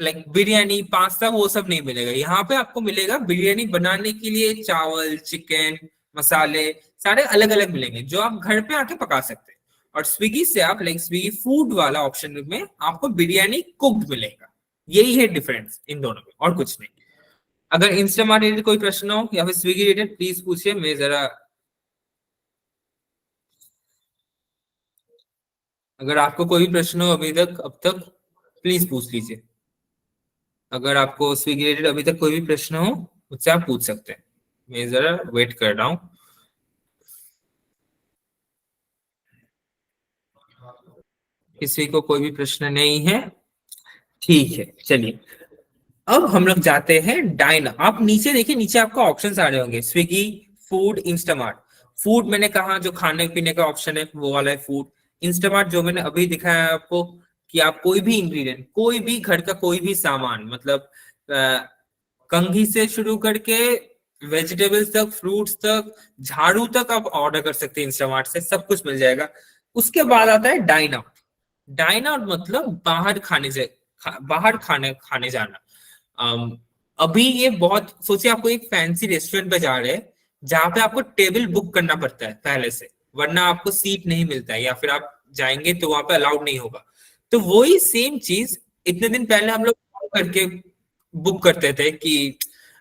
लाइक बिरयानी, पास्ता, वो सब नहीं मिलेगा। यहाँ पे आपको मिलेगा बिरयानी बनाने के लिए चावल, चिकन, मसाले सारे अलग अलग मिलेंगे, जो आप घर पे आके पका सकते हैं। और स्विगी से आप लाइक स्विगी फूड वाला ऑप्शन में आपको बिरयानी कुक्ड मिलेगा। यही है डिफरेंस इन दोनों में, और कुछ नहीं। अगर इंस्टामार्ट रिलेटेड कोई प्रश्न हो या फिर स्विगी रिलेटेड, प्लीज पूछिए। मैं जरा, अगर आपको कोई भी प्रश्न हो अभी तक अब तक, प्लीज पूछ लीजिए। अगर आपको स्विगी रिलेटेड अभी तक कोई भी प्रश्न हो, मुझसे आप पूछ सकते हैं। मैं जरा वेट कर रहा हूँ। किसी को कोई भी प्रश्न नहीं है? ठीक है, चलिए। अब हम लोग जाते हैं डाइन। आप नीचे देखिए, नीचे आपको ऑप्शन आ रहे होंगे, स्विगी, फूड, इंस्टामार्ट। फूड मैंने कहा जो खाने पीने का ऑप्शन है वो वाला है फूड। इंस्टामार्ट जो मैंने अभी दिखाया है आपको, कि आप कोई भी इंग्रेडिएंट, कोई भी घर का कोई भी सामान, मतलब कंघी से शुरू करके वेजिटेबल्स तक, फ्रूट्स तक, झाड़ू तक आप ऑर्डर कर सकते हैं इंस्टामार्ट से, सब कुछ मिल जाएगा। उसके बाद आता है डाइन आउट। डाइन आउट मतलब बाहर खाने से, बाहर खाने खाने जाना। अभी ये बहुत, सोचिए आपको एक फैंसी रेस्टोरेंट पे जा रहे हैं, जहां पे आपको टेबल बुक करना पड़ता है पहले से, वरना आपको सीट नहीं मिलता है, या फिर आप जाएंगे तो वहां पे अलाउड नहीं होगा। तो वही सेम चीज इतने दिन पहले हम लोग call करके बुक करते थे, कि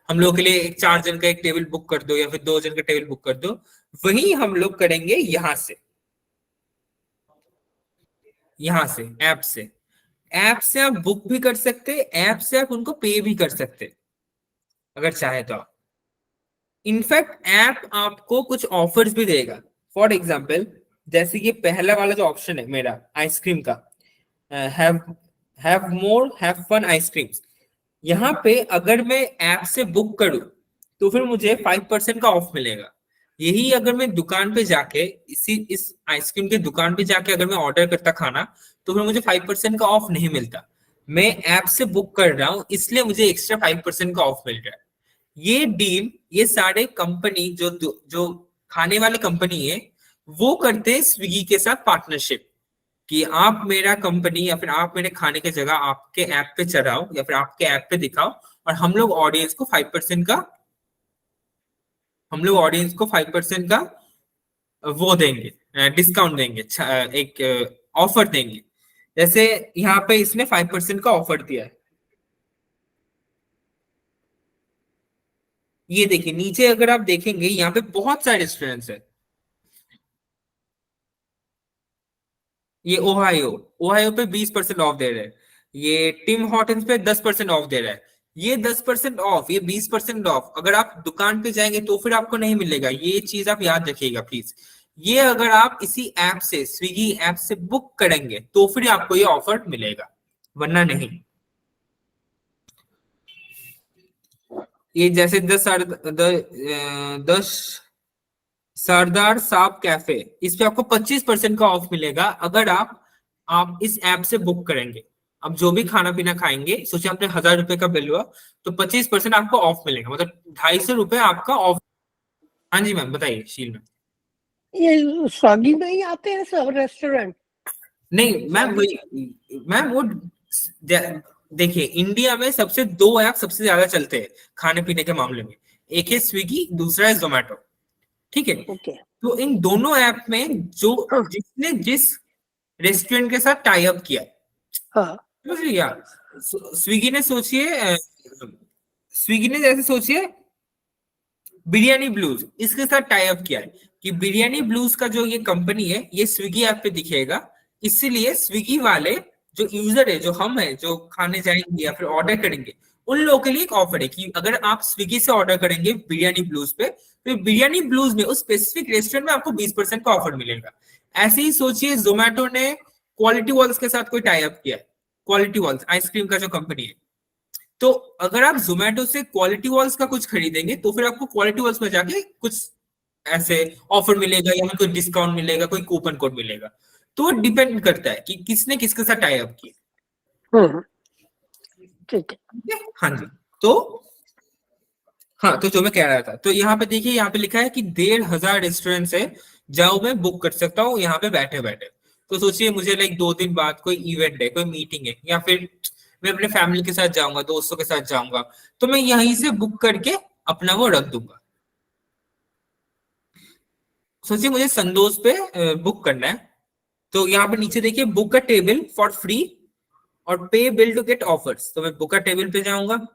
हम लोग के लिए 4 जन का एक टेबल बुक कर दो, या फिर 2 जन का टेबल बुक कर दो। वही हम लोग करेंगे यहाँ से, यहाँ से ऐप से। ऐप से आप बुक भी कर सकते हैं, ऐप से आप उनको पे भी कर सकते हैं, अगर चाहे तो आप। इनफैक्ट ऐप आपको कुछ ऑफर्स भी देगा। फॉर एग्जाम्पल, जैसे कि पहला वाला जो ऑप्शन है मेरा आइसक्रीम का, have have more have fun ice creams, यहाँ पे अगर मैं ऐप से बुक करूं, तो फिर मुझे 5% का ऑफ मिलेगा। यही अगर मैं दुकान पे जाके, इस आइसक्रीम के दुकान पे जाके अगर मैं ऑर्डर करता खाना, तो फिर मुझे 5% का ऑफ नहीं मिलता। मैं ऐप से बुक कर रहा हूं, इसलिए मुझे एक्स्ट्रा 5% का ऑफ मिल रहा है। ये डील, ये सारे कंपनी जो जो खाने वाले कंपनी है, वो करते हैं स्विगी के साथ पार्टनरशिप, कि आप मेरा कंपनी या फिर आप मेरे खाने की जगह आपके ऐप पे चढ़ाओ, या फिर आपके ऐप पे दिखाओ, और हम लोग ऑडियंस को 5% का वो देंगे, डिस्काउंट देंगे, एक ऑफर देंगे। जैसे यहाँ पे इसने 5% का ऑफर दिया है। ये देखिए नीचे अगर आप देखेंगे, यहाँ पे बहुत सारे रेस्टोरेंट्स है। ये ओहायो, ओहायो पे 20% ऑफ दे रहे हैं। ये टिम हॉर्टन्स पे 10% ऑफ दे रहा है। ये 10% ऑफ, ये 20% ऑफ अगर आप दुकान पे जाएंगे तो फिर आपको नहीं मिलेगा। ये चीज आप याद रखिएगा प्लीज। ये अगर आप इसी ऐप से, स्विगी ऐप से बुक करेंगे, तो फिर आपको ये ऑफर मिलेगा। वरना नहीं। ये जैसे 10 सरदार साहब कैफे, इस पे आपको 25% का ऑफ मिलेगा अगर आप इस ऐप से बुक करेंगे। अब जो भी खाना पीना खाएंगे, सोचिए आपने 1000 रुपए का बिल हुआ, तो 25% आपको ऑफ मिलेगा, मतलब 250 रुपए आपका ऑफ। हाँ जी मैम, बताइए शील मैम। ये स्विगी में ही आते हैं सब रेस्टोरेंट? नहीं मैम, वही मैम वो देखिए, इंडिया में सबसे दो ऐप सबसे ज्यादा चलते हैं खाने पीने के मामले में। एक है स्विगी, दूसरा है जोमेटो। ठीक है, ओके। तो इन दोनों ऐप में जो हाँ जिसने जिस रेस्टोरेंट के साथ टाई अप किया है, हाँ समझ रही आप? स्विगी ने सोचिए, स्विगी ने जैसे सोचिए बिरयानी ब्लूज इसके साथ टाई अप किया है कि बिरयानी ब्लूज का जो ये कंपनी है, ये स्विगी ऐप पे दिखेगा। इसीलिए स्विगी वाले जो यूजर है, जो हम है, जो खाने जाएंगे या फिर ऑर्डर करेंगे, उन लोगों के लिए एक ऑफर है कि अगर आप स्विगी से ऑर्डर करेंगे बिरयानी ब्लूज पे, तो बिरयानी ब्लूज में उस स्पेसिफिक रेस्टोरेंट में आपको 20% का ऑफर मिलेगा। ऐसे ही सोचिए जोमेटो ने क्वालिटी वॉल्स के साथ कोई टाई अप किया है। क्वालिटी वॉल्स आइसक्रीम का जो कंपनी है, तो अगर आप जोमेटो से क्वालिटी वॉल्स का कुछ खरीदेंगे, तो फिर आपको क्वालिटी वॉल्स में जाके कुछ ऐसे ऑफर मिलेगा या कोई डिस्काउंट मिलेगा, कोई कूपन कोड मिलेगा। तो डिपेंड करता है कि किसने किसके साथ टाई अप किया। हम्म, ठीक है। हाँ जी। तो हाँ, तो जो मैं कह रहा था, तो यहाँ पे देखिए, यहाँ पे लिखा है कि 1,500 रेस्टोरेंट है जहाँ मैं बुक कर सकता हूँ यहाँ पे बैठे बैठे। तो सोचिए मुझे लाइक 2 दिन बाद कोई इवेंट है, कोई मीटिंग है, या फिर मैं अपने फैमिली के साथ जाऊंगा, दोस्तों के साथ जाऊंगा, तो मैं यहीं से बुक करके अपना वो रख दूंगा। सोचिए मुझे संदोष पे बुक करना है, तो यहाँ पे नीचे देखिए book a table for free और पे बिल टू गेट ऑफर्स। तो मैं बुक अ टेबल पे जाऊंगा,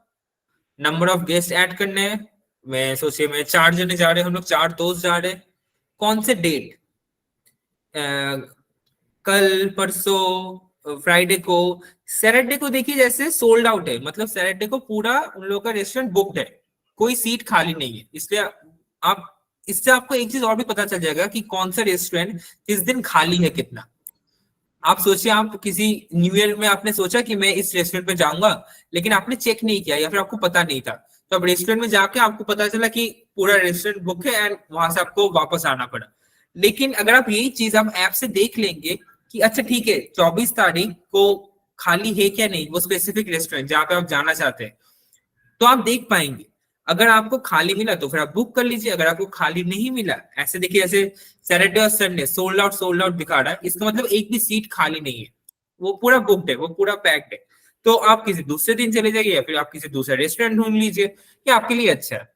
नंबर ऑफ गेस्ट ऐड करने हैं। मैं सोचिए मैं 4 जने जा रहे हैं, हम लोग 4 दोस्त जा रहे हैं। कौन से डेट, कल, परसों, फ्राइडे को। सैटरडे को देखिए जैसे सोल्ड आउट है, मतलब सैटरडे को पूरा उन लोगों का रेस्टोरेंट बुक्ड है, कोई सीट खाली नहीं है। इसलिए आप इससे आपको एक चीज और भी पता चल जाएगा कि कौन सा रेस्टोरेंट किस दिन खाली है, कितना। आप सोचिए आप किसी न्यू ईयर में आपने सोचा कि मैं इस रेस्टोरेंट पे जाऊंगा, लेकिन आपने चेक नहीं किया या फिर आपको पता नहीं था, तो अब रेस्टोरेंट में जाके आपको पता चला कि पूरा रेस्टोरेंट बुक है एंड वहां से आपको वापस आना पड़ा। लेकिन अगर आप यही चीज आप ऐप से देख लेंगे कि अच्छा ठीक है 24 तारीख को खाली है क्या नहीं वो स्पेसिफिक रेस्टोरेंट जहाँ पे आप जाना चाहते हैं, तो आप देख पाएंगे। अगर आपको खाली मिला तो फिर आप बुक कर लीजिए, अगर आपको खाली नहीं मिला, ऐसे देखिए जैसे सैटरडे और संडे सोल्ड आउट दिखा रहा है, इसका मतलब एक भी सीट खाली नहीं है, वो पूरा बुक्ड है, वो पूरा पैक्ड है। तो आप किसी दूसरे दिन चले जाइए या फिर आप किसी दूसरे रेस्टोरेंट ढूंढ लीजिए, ये आपके लिए अच्छा है।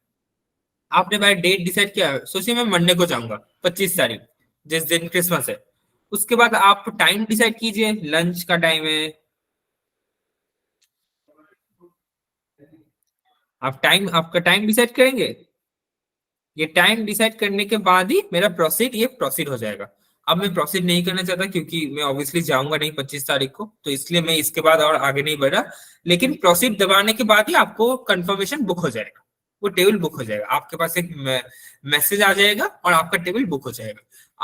आपने भाई डेट डिसाइड किया है, सोचिए मैं मंडे को जाऊंगा 25 तारीख, जिस दिन क्रिसमस है। उसके बाद आप टाइम डिसाइड कीजिए, लंच का टाइम है, आप टाइम आपका टाइम डिसाइड करेंगे। ये टाइम डिसाइड करने के बाद ही मेरा प्रोसीड हो जाएगा। अब मैं प्रोसीड नहीं करना चाहता क्योंकि मैं ऑब्वियसली जाऊंगा नहीं 25 तारीख को, तो इसलिए मैं इसके बाद और आगे नहीं बढ़ा। लेकिन प्रोसीड दबाने के बाद ही आपको कंफर्मेशन बुक हो जाएगा, वो टेबल बुक हो जाएगा, आपके पास एक मैसेज आ जाएगा और आपका टेबल बुक हो जाएगा।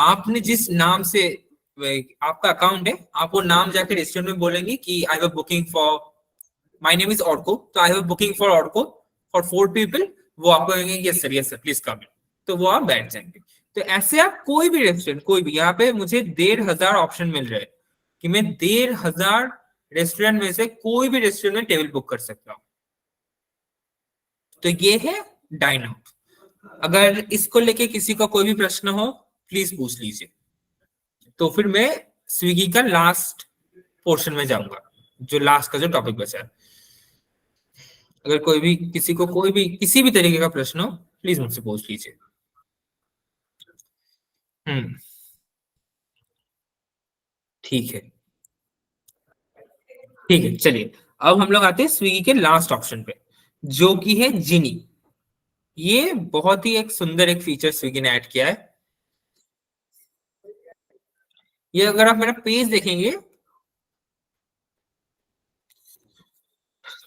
आपने जिस नाम से आपका अकाउंट है, आप वो नाम जाकर रेस्टोरेंट में बोलेंगे कि I have booking for, my name is Arko, तो I have booking for Arko for 4 people. वो आपको कहेंगे yes sir please come in, तो वो आप बैठ जाएंगे। तो ऐसे आप कोई भी रेस्टोरेंट, कोई भी, यहाँ पे मुझे 1,500 ऑप्शन मिल रहे हैं कि मैं 1,500 रेस्टोरेंट में से कोई भी रेस्टोरेंट में टेबल बुक कर सकता हूँ। तो ये है डाइन आउट। अगर इसको लेके किसी का कोई भी प्रश्न हो प्लीज पूछ लीजिए। तो फिर मैं स्विगी का लास्ट पोर्शन में जाऊंगा, जो लास्ट का जो टॉपिक बचा है। अगर कोई भी किसी को कोई भी किसी भी तरीके का प्रश्न हो प्लीज मुझसे पूछ लीजिए। हम्म, ठीक है, ठीक है, चलिए। अब हम लोग आते हैं स्विगी के लास्ट ऑप्शन पे, जो कि है जिनी। ये बहुत ही एक सुंदर एक फीचर स्विगी ने ऐड किया है। ये अगर आप मेरा पेज देखेंगे,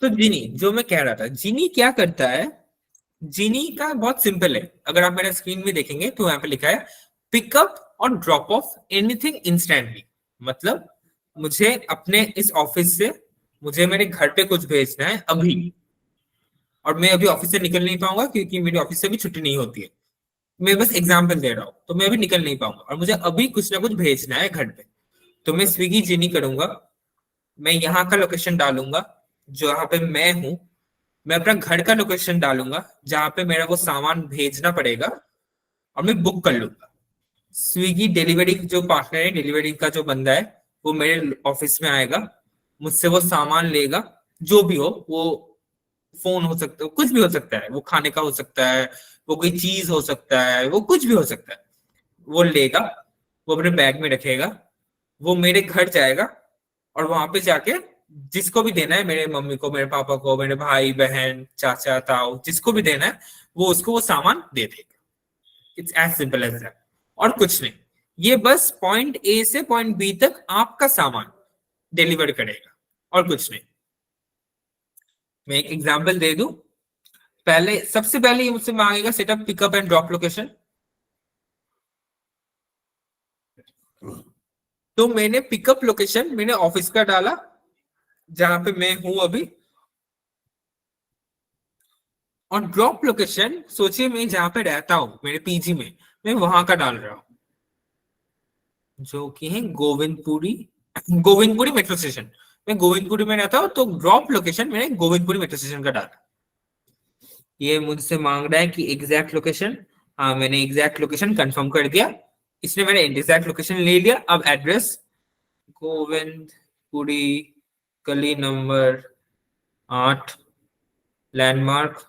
तो जिनी, जो मैं कह रहा था, जिनी क्या करता है, जिनी का बहुत सिंपल है। अगर आप मेरा स्क्रीन में देखेंगे तो यहाँ पे लिखा है पिकअप और ड्रॉप ऑफ एनीथिंग इंस्टेंटली। मतलब मुझे अपने इस ऑफिस से मुझे मेरे घर पे कुछ भेजना है अभी, और मैं अभी ऑफिस से निकल नहीं पाऊंगा क्योंकि मेरी ऑफिस से भी छुट्टी नहीं होती है। मैं बस एग्जाम्पल दे रहा हूँ, तो मैं अभी निकल नहीं पाऊंगा और मुझे अभी कुछ ना कुछ भेजना है घर पे। तो मैं स्विगी जिनी करूंगा, मैं यहाँ का लोकेशन डालूंगा जो यहाँ पे मैं हूँ, मैं अपना घर का लोकेशन डालूंगा जहाँ पे मेरा वो सामान भेजना पड़ेगा, और मैं बुक कर लूंगा। स्विगी डिलीवरी जो पार्टनर है, डिलीवरी का जो बंदा है, वो मेरे ऑफिस में आएगा, मुझसे वो सामान लेगा, जो भी हो वो, फोन हो सकता है, कुछ भी हो सकता है, वो खाने का हो सकता है, वो कोई चीज हो सकता है, वो कुछ भी हो सकता है, वो लेगा, वो अपने बैग में रखेगा, वो मेरे घर जाएगा, और वहां पे जाके जिसको भी देना है, मेरे मम्मी को, मेरे पापा को, मेरे भाई बहन चाचा ताऊ, जिसको भी देना है, वो उसको वो सामान दे देगा। It's as simple as that, और कुछ नहीं। ये बस पॉइंट ए से पॉइंट बी तक आपका सामान डिलीवर करेगा, और कुछ नहीं। मैं एक एग्जांपल दे दूं, पहले सबसे पहले ये मुझसे मांगेगा setup pickup and drop location. तो मैंने पिकअप लोकेशन मैंने ऑफिस का डाला जहां पे मैं हूं अभी, और ड्रॉप लोकेशन सोचिए मैं जहां पे रहता हूं मेरे पीजी में, मैं वहां का डाल रहा हूं, जो कि है गोविंदपुरी, गोविंदपुरी मेट्रो स्टेशन। मैं गोविंदपुरी में रहता हूँ, तो ड्रॉप लोकेशन मैंने गोविंदपुरी मेट्रो स्टेशन का डाला। ये मुझसे मांग रहा है कि एग्जैक्ट लोकेशन। हाँ, मैंने एग्जैक्ट लोकेशन कंफर्म कर दिया, इसने मैंने एग्जैक्ट लोकेशन ले लिया। अब एड्रेस गोविंदपुरी, गली नंबर 8, लैंडमार्क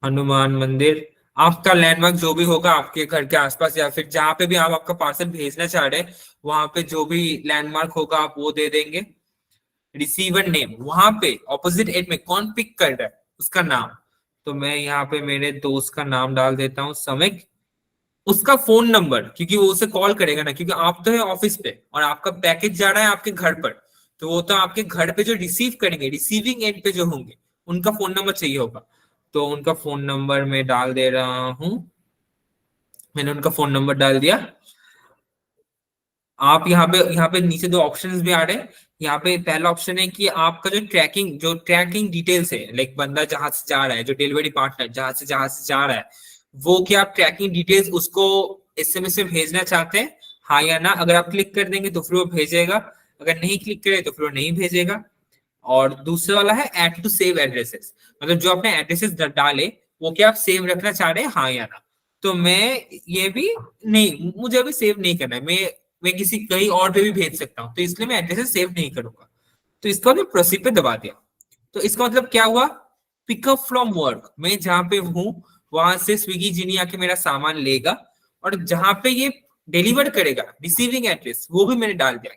हनुमान मंदिर। आपका लैंडमार्क जो भी होगा आपके घर के आसपास, या फिर जहां पे भी आप आपका पार्सल भेजना चाह रहे हैं, वहां पे जो भी लैंडमार्क होगा आप वो दे देंगे। रिसीवर नेम, वहां पे ऑपोजिट एंड में कौन पिक कर रहा है उसका नाम, तो मैं यहाँ पे मेरे दोस्त का नाम डाल देता हूँ, समिक। उसका फोन नंबर, क्योंकि वो उसे कॉल करेगा ना, क्योंकि आप तो है ऑफिस पे और आपका पैकेज जा रहा है आपके घर पर, तो वो तो आपके घर पे जो रिसीव करेंगे, रिसीविंग एंड पे जो होंगे, उनका फोन नंबर चाहिए होगा। तो उनका फोन नंबर मैं डाल दे रहा हूँ, मैंने उनका फोन नंबर डाल दिया। आप यहाँ पे नीचे दो ऑप्शंस भी आ रहे हैं। यहाँ पे पहला ऑप्शन है कि आपका जो ट्रैकिंग डिटेल्स है, लाइक बंदा जहां से जा रहा है, जो डिलीवरी पार्टनर जहां से जा रहा है, वो क्या आप ट्रैकिंग डिटेल्स उसको एसएमएस में भेजना चाहते हैं, हाँ या ना। अगर आप क्लिक कर देंगे तो फिर वो भेजेगा, अगर नहीं क्लिक करें तो फिर वो नहीं भेजेगा। और दूसरा वाला है ऐड टू सेव एड्रेसेस, मतलब जो आपने एड्रेसेस डाले वो क्या आप सेव रखना चाह रहे हैं, हाँ या ना। तो मैं ये भी नहीं, मुझे अभी सेव नहीं करना है, मैं किसी कहीं और पे भी भेज सकता हूँ, तो इसलिए मैं एड्रेसेस सेव नहीं करूंगा। तो इसका मैं प्रोसीड पे दबा दिया। तो इसका मतलब क्या हुआ, पिकअप फ्रॉम वर्क, मैं जहां पे हूँ वहां से स्विगी जिनी आके मेरा सामान लेगा, और जहां पे ये डिलीवर करेगा रिसीविंग एड्रेस वो भी मैंने डाल दिया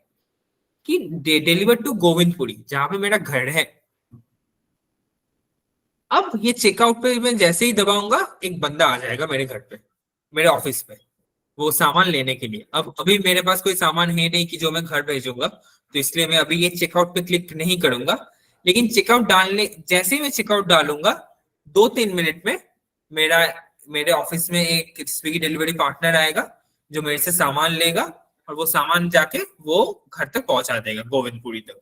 कि डिलीवर टू गोविंदपुरी, जहां पे मेरा घर है। अब ये चेकआउट पे मैं जैसे ही दबाऊंगा, एक बंदा आ जाएगा मेरे घर पे, मेरे ऑफिस पे, वो सामान लेने के लिए। अब अभी मेरे पास कोई सामान है नहीं कि जो मैं घर भेजूंगा, तो इसलिए मैं अभी ये चेकआउट पे क्लिक नहीं करूंगा। लेकिन चेकआउट डालने, जैसे ही मैं चेकआउट डालूंगा, 2-3 मिनट में मेरा मेरे ऑफिस में एक स्विगी डिलीवरी पार्टनर आएगा, जो मेरे से सामान लेगा, और वो सामान जाके वो घर तक पहुंचा देगा, गोविंदपुरी तक।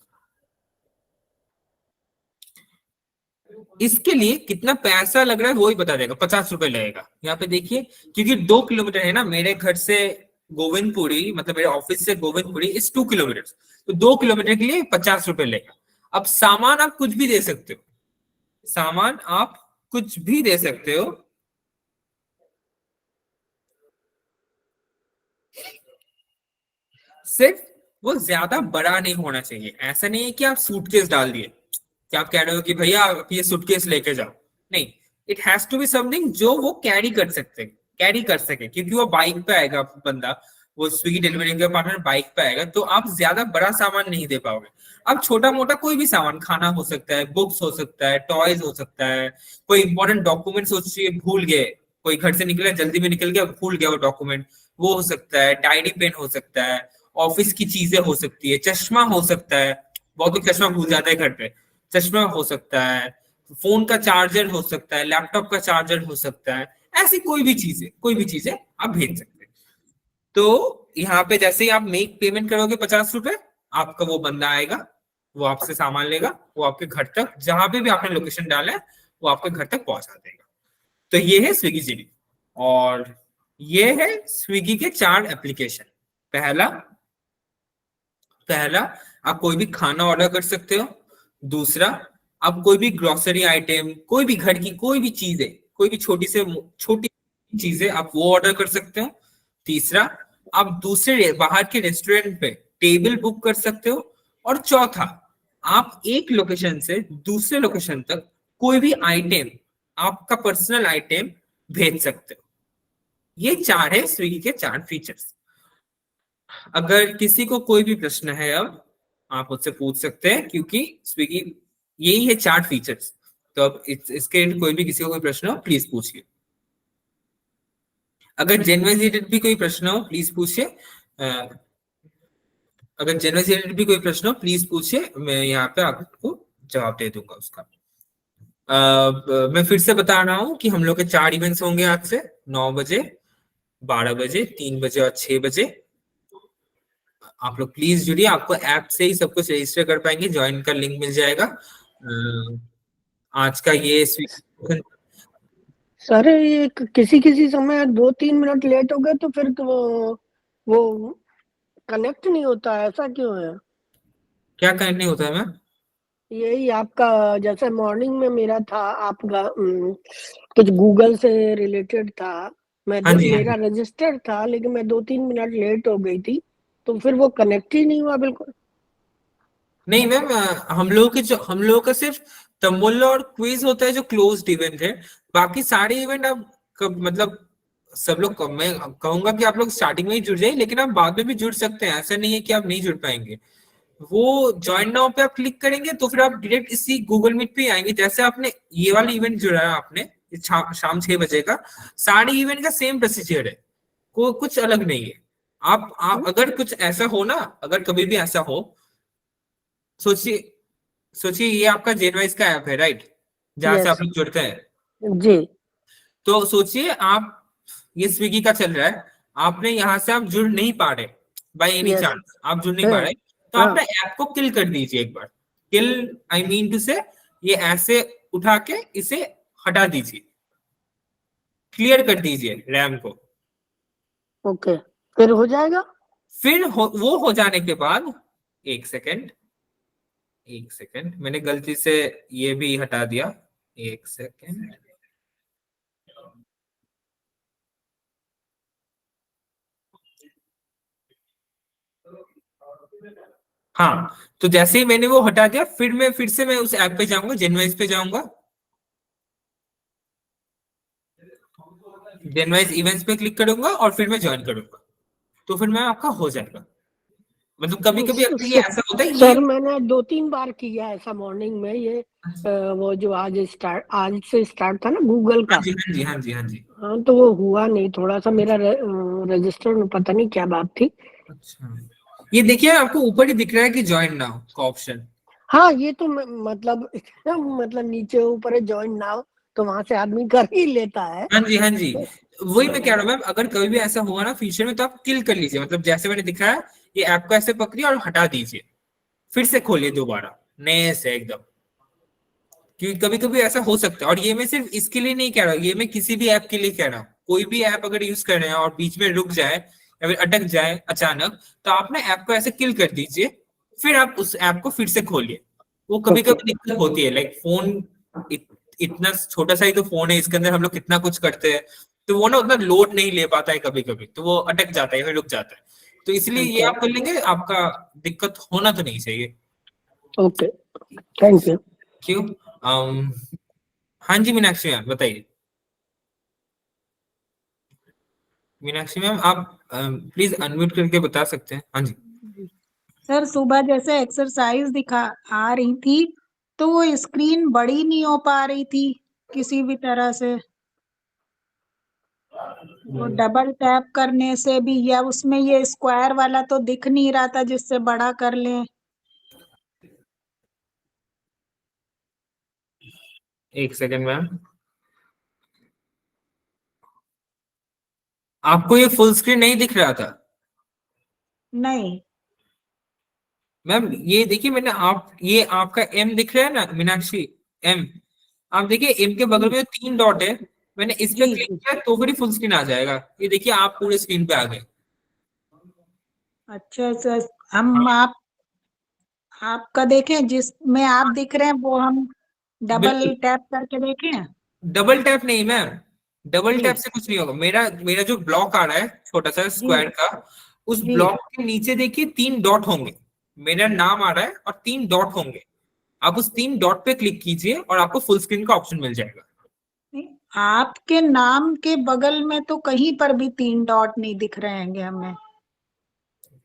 इसके लिए कितना पैसा लग रहा है वो ही बता देगा, 50 रुपए लगेगा। यहाँ पे देखिए, क्योंकि 2 किलोमीटर है ना मेरे घर से गोविंदपुरी, मतलब मेरे ऑफिस से गोविंदपुरी इस 2 किलोमीटर, तो 2 किलोमीटर के लिए 50 रुपए लेगा। अब सामान आप कुछ भी दे सकते हो, सामान आप कुछ भी दे सकते हो, सिर्फ वो ज्यादा बड़ा नहीं होना चाहिए। ऐसा नहीं है कि आप सूटकेस डाल दिए, कि आप कह रहे हो कि भैया आप ये सूटकेस लेके जाओ, नहीं। It has to be something जो वो कैरी कर सके, क्योंकि वो बाइक पे आएगा बंदा, वो स्विगी डिलीवरी का पार्टनर बाइक पे आएगा, तो आप ज्यादा बड़ा सामान नहीं दे पाओगे। अब छोटा मोटा कोई भी सामान, खाना हो सकता है, बुक्स हो सकता है, टॉयज हो सकता है, कोई इंपॉर्टेंट डॉक्यूमेंट सोचिए भूल गए, कोई घर से निकला जल्दी में निकल गया भूल गया वो डॉक्यूमेंट, वो हो सकता है, डायरी पेन हो सकता है, ऑफिस की चीजें हो सकती है, चश्मा हो सकता है, बहुत लोग चश्मा भूल जाता है घर पे, चश्मा हो सकता है, फोन का चार्जर हो सकता है, लैपटॉप का चार्जर हो सकता है, ऐसी कोई भी चीजें आप भेज सकते हैं। तो यहाँ पे जैसे ही आप मेक पेमेंट करोगे 50 रुपए, आपका वो बंदा आएगा, वो आपसे सामान लेगा, वो आपके घर तक जहां पे भी आपने लोकेशन डाला है वो आपके घर तक पहुंचा देगा। तो ये है स्विगी जीडी। और ये है स्विगी के 4 एप्लीकेशन। पहला पहला आप कोई भी खाना ऑर्डर कर सकते हो। दूसरा, आप कोई भी ग्रोसरी आइटम, कोई भी घर की कोई भी चीजें, कोई भी छोटी से छोटी चीजें आप वो ऑर्डर कर सकते हो। तीसरा, आप दूसरे बाहर के रेस्टोरेंट पे टेबल बुक कर सकते हो। और चौथा, आप एक लोकेशन से दूसरे लोकेशन तक कोई भी आइटम, आपका पर्सनल आइटम भेज सकते हो। ये 4 है स्विगी के 4 फीचर्स। अगर किसी को कोई भी प्रश्न है अब आप मुझसे पूछ सकते हैं, क्योंकि स्विगी यही है 4 फीचर्स। तो अब इसके कोई भी किसी को कोई प्रश्न हो प्लीज पूछिए। अगर जेन्युइन रिलेटेड भी कोई प्रश्न हो प्लीज पूछिए। अगर जेन्युइन रिलेटेड भी कोई प्रश्न हो प्लीज पूछिए, मैं यहाँ पे आपको जवाब दे दूंगा उसका। मैं फिर से बता रहा हूँ कि हम लोग के 4 इवेंट्स होंगे आज से, 9 बजे, 12 बजे, 3 बजे और 6 बजे। आप लोग प्लीज जुड़िए, आपको ऐप से ही सब कुछ रजिस्टर कर पाएंगे, ज्वाइन का लिंक मिल जाएगा। आज का ये सर ये किसी किसी समय 2-3 मिनट लेट हो गए तो फिर तो वो कनेक्ट नहीं होता है, ऐसा क्यों है? क्या करने होता है मैम? यही आपका जैसे मॉर्निंग में मेरा था आपका कुछ गूगल से रिलेटेड था, हाँ जी, हाँ मेरा जी। रजिस्टर्ड था लेकिन मैं 2-3 मिनट लेट हो गई थी तो फिर वो कनेक्ट ही नहीं हुआ बिल्कुल। नहीं मैम, हम लोगों का सिर्फ तंबोला और क्विज होता है जो क्लोज्ड इवेंट है। बाकी सारे इवेंट आप मतलब सब लोग, मैं कहूंगा कि आप लोग स्टार्टिंग में ही जुड़ जाइए, लेकिन आप बाद में भी जुड़ सकते हैं, ऐसा नहीं है कि आप नहीं जुड़ पाएंगे। वो ज्वाइन नाउ पे आप क्लिक करेंगे तो फिर आप डायरेक्ट इसी गूगल मीट पे आएंगे। जैसे आपने ये वाला इवेंट जुड़ा है आपने शाम 6 बजे का, सारे इवेंट का सेम प्रोसीजर है, को कुछ अलग नहीं है। आप अगर कुछ ऐसा हो ना, अगर कभी भी ऐसा हो, सोचिए सोचिए ये आपका जेनवाइज का ऐप है, राइट, जहां से यस आप लोग जुड़ते हैं। जी। तो सोचिए आप, ये स्विगी का चल रहा है, आपने यहाँ से आप जुड़ नहीं पा रहे, बाय एनी यस। चांस आप जुड़ नहीं हाँ पा रहे, तो हाँ। आपने ऐप को किल कर दीजिए एक बार। किल, आई मीन टू से, ये ऐसे उठा के इसे हटा दीजिए, क्लियर कर दीजिए रैम को। ओके, फिर हो जाएगा। फिर वो हो जाने के बाद, एक सेकेंड, एक सेकेंड, मैंने गलती से ये भी हटा दिया, एक सेकेंड। हाँ, तो जैसे ही मैंने वो हटा दिया, फिर से मैं उस ऐप पे जाऊंगा, जेनवाइज पे जाऊंगा, जेनवाइज इवेंट्स पे क्लिक करूंगा और फिर मैं ज्वाइन करूंगा, तो फिर मैं आपका हो जाएगा। मतलब कभी कभी स- अगर ये स- ऐसा होता है ये। सर मैंने 2-3 बार किया ऐसा मॉर्निंग में ये वो जो आज से स्टार्ट था ना गूगल हाँ का। जी, हाँ जी, हाँ जी, हाँ जी। हाँ तो वो हुआ नहीं, थोड़ा सा मेरा रजिस्टर में पता नहीं क्या बात थी। अच्छा, ये देखिए आपको ऊपर ही दिख रहा है कि ज्वाइन नाउ का ऑप्शन। हाँ ये तो मतलब मतलब नीचे ऊपर है ज्वाइन नाउ, तो वहां से आदमी कर ही लेता है। हाँ जी, हाँ जी, वही मैं कह रहा हूँ मैम, अगर कभी भी ऐसा हुआ ना फ्यूचर में, तो आप किल कर लीजिए, मतलब जैसे मैंने दिखाया, ये ऐप को ऐसे पकड़िए और हटा दीजिए, फिर से खोलिए दोबारा नए से एकदम। क्योंकि कभी कभी ऐसा हो सकता है, और ये मैं सिर्फ इसके लिए नहीं कह रहा हूँ, ये मैं किसी भी ऐप के लिए कह रहा हूँ। कोई भी ऐप अगर यूज कर रहे हैं और बीच में रुक जाए या फिर अटक जाए अचानक, तो आप ना ऐप को ऐसे किल कर दीजिए, फिर आप उस ऐप को फिर से खोलिए। वो कभी ओके। कभी दिक्कत होती है, लाइक फोन इतना छोटा सा ही तो फोन है, इसके अंदर हम लोग कितना कुछ करते हैं, तो वो ना उतना लोड नहीं ले पाता है, कभी कभी तो वो अटक जाता है फिर रुक जाता है। तो इसलिए ये ओके। आप कर लेंगे, आपका दिक्कत होना तो नहीं चाहिए। Okay, thank you. क्यों? हाँ जी, मीनाक्षी मैम बताइए। मीनाक्षी मैम आप प्लीज अनम्यूट करके बता सकते हैं। हाँ जी। सर सुबह जैसे एक्सरसाइज दिखा आ रही थी तो वो स्क्रीन बड़ी नहीं हो पा रही थी किसी भी तरह से। वो डबल टैप करने से भी, या उसमें ये स्क्वायर वाला तो दिख नहीं रहा था जिससे बड़ा कर लें। एक सेकंड मैम, आपको ये फुल स्क्रीन नहीं दिख रहा था? नहीं। मैम ये देखिए मैंने ये आपका एम दिख रहा है ना मीनाक्षी, एम, आप देखिए एम के बगल में 3 डॉट है, मैंने इस पे जी क्लिक जी। किया तो फिर फुल स्क्रीन आ जाएगा। ये देखिए आप पूरे स्क्रीन पे आ गए। अच्छा सर, हम आपका देखें, जिसमें आप दिख रहे हैं वो हम डबल बिल्कुल, टैप करके देखें? डबल टैप नहीं मैम, डबल जी टैप से कुछ नहीं होगा। मेरा मेरा जो ब्लॉक आ रहा है छोटा सा जी स्क्वायर का, उस जी। ब्लॉक के नीचे देखिए 3 डॉट होंगे, मेरा नाम आ रहा है और 3 डॉट होंगे, आप उस 3 डॉट पे क्लिक कीजिए और आपको फुल स्क्रीन का ऑप्शन मिल जाएगा। नहीं, आपके नाम के बगल में तो कहीं पर भी 3 डॉट नहीं दिख रहे हैं हमें।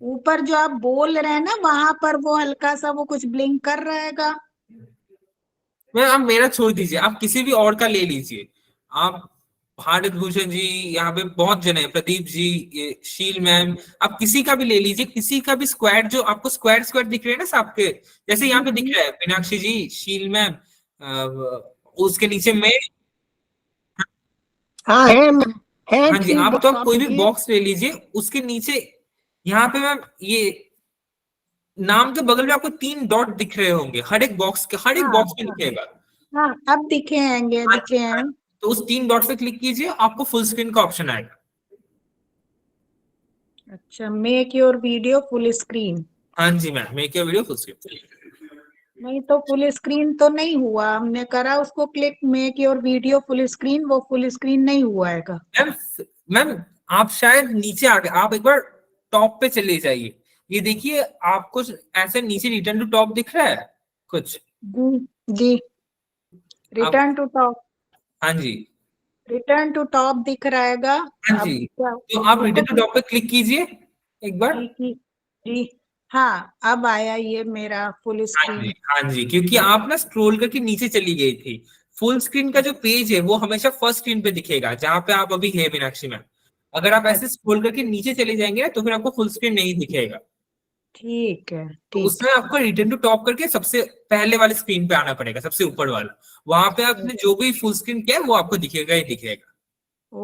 ऊपर जो आप बोल रहे हैं ना, वहां पर वो हल्का सा वो कुछ ब्लिंक कर रहेगा। मैं आप मेरा छोड़ दीजिए, आप किसी भी और का ले लीजिए। आप भारत भूषण जी, यहाँ पे बहुत जने हैं, प्रदीप जी, ये शील मैम, आप किसी का भी ले लीजिए, किसी का भी स्क्वाड जो आपको स्क्वाड स्क्वाड दिख रहे हैं ना सबके, जैसे यहाँ पे दिख रहा है मीनाक्षी जी, शील मैम, उसके नीचे में, हाँ है हाँ जी, थ्री आप तो डॉट आप आप कोई भी देखिए। बॉक्स ले लीजिए, उसके नीचे यहाँ पे मैम ये नाम के बगल में आपको 3 डॉट दिख रहे होंगे, हर एक बॉक्स के, हर एक हाँ बॉक्स में हाँ दिखेगा। हाँ, अब दिखे हैंगे, हाँ दिखे जी, हाँ हैं। जी। तो उस 3 डॉट पे क्लिक कीजिए, आपको फुल स्क्रीन का ऑप्शन आएगा। अच्छा, make your video full screen. हाँ जी ma'am, make your video full screen. नहीं तो फुल स्क्रीन तो नहीं हुआ, हमने करा उसको click make your video full screen, वो फुल स्क्रीन नहीं हुआ है। मैम, मैम आप शायद नीचे आ गए, आप एक बार टॉप पे चले जाइए, ये देखिए आपको ऐसे नीचे रिटर्न टू टॉप दिख रहा है कुछ, जी जी, आप, रिटर्न टू टॉप, हाँ जी, रिटर्न टू टॉप दिख रहेगा। हाँ अब जी, क्या तो आप उसको रिटर्न टू टॉप पे क्लिक कीजिए एक बार। की जी। हाँ, अब आया ये मेरा फुल हाँ जी, स्क्रीन। हाँ जी, क्योंकि आप ना स्क्रॉल करके नीचे चली गई थी। फुल स्क्रीन का जो पेज है वो हमेशा फर्स्ट स्क्रीन पे दिखेगा जहां पे आप अभी है मीनाक्षी मैम, अगर आप ऐसे स्क्रॉल करके नीचे चले जाएंगे ना तो फिर आपको फुल स्क्रीन नहीं दिखेगा। ठीक है, तो ठीक। उसमें आपको रिटर्न टू टॉप करके सबसे पहले वाले स्क्रीन पे आना पड़ेगा, सबसे ऊपर वाला, वहां पे आपने जो भी फुल स्क्रीन किया है वो आपको दिखेगा ही दिखेगा।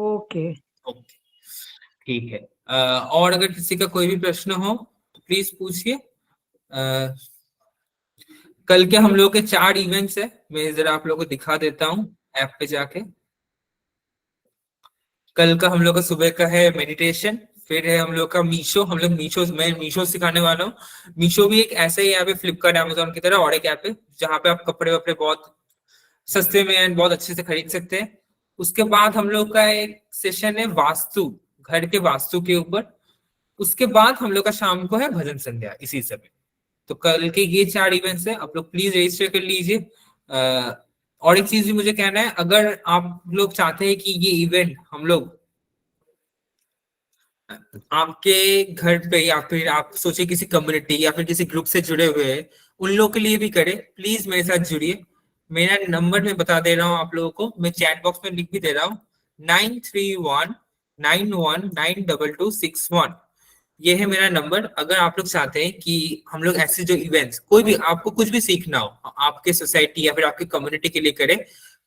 ओके। ओके, ठीक है। और अगर किसी का कोई भी प्रश्न हो तो प्लीज पूछिए। अ, कल के हम लोग के 4 इवेंट्स है, मैं जरा आप लोगों को दिखा देता हूँ ऐप पे जाके। कल का हम लोग का सुबह का है मेडिटेशन, फिर है हम लोग का मीशो, हम लोग मीशो, मैं मीशो सिखाने वाला हूँ। मीशो भी एक ऐसा ही ऐप है फ्लिपकार्ट अमेजोन की तरह, और एक ऐप है जहाँ पे आप कपड़े वपड़े बहुत सस्ते में एंड बहुत अच्छे से खरीद सकते हैं। उसके बाद हम लोग का एक सेशन है वास्तु, घर के वास्तु के ऊपर। उसके बाद हम लोग का शाम को है भजन संध्या इसी समय। तो कल के ये 4 इवेंट्स हैं, आप लोग प्लीज रजिस्टर कर लीजिए। और एक चीज भी मुझे कहना है, अगर आप लोग चाहते हैं कि ये इवेंट हम लोग आपके घर पे, या फिर आप सोचे किसी कम्युनिटी या फिर किसी ग्रुप से जुड़े हुए हैं, उन लोगों के लिए भी करें, प्लीज मेरे साथ जुड़िए। मेरा नंबर मैं बता दे रहा हूँ आप लोगों को, मैं चैट बॉक्स में लिख भी दे रहा हूँ, 9319192261। ये है मेरा नंबर। अगर आप लोग चाहते हैं कि हम लोग ऐसे जो इवेंट्स, कोई भी आपको कुछ भी सीखना हो आपके सोसाइटी या फिर आपके कम्युनिटी के लिए करें,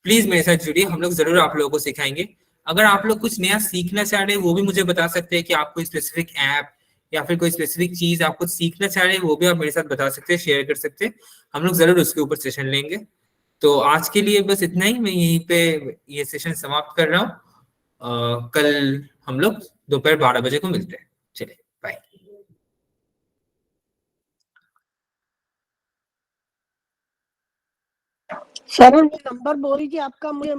प्लीज मेरे साथ जुड़िए, हम लोग जरूर आप लोगों को सिखाएंगे। अगर आप लोग कुछ नया सीखना चाह रहे हैं वो भी मुझे बता सकते हैं कि आप कोई स्पेसिफिक ऐप या फिर कोई स्पेसिफिक चीज आप कुछ सीखना चाह रहे हैं, वो भी आप मेरे साथ बता सकते हैं, शेयर कर सकते हैं, हम लोग जरूर उसके ऊपर सेशन लेंगे। तो आज के लिए बस इतना ही, मैं यहीं पे ये सेशन समाप्त कर रहा हूँ। कल हम लोग दोपहर 12 बजे को मिलते हैं। चलिए, बाय। सर, नंबर बोल दीजिए आपका, मुझे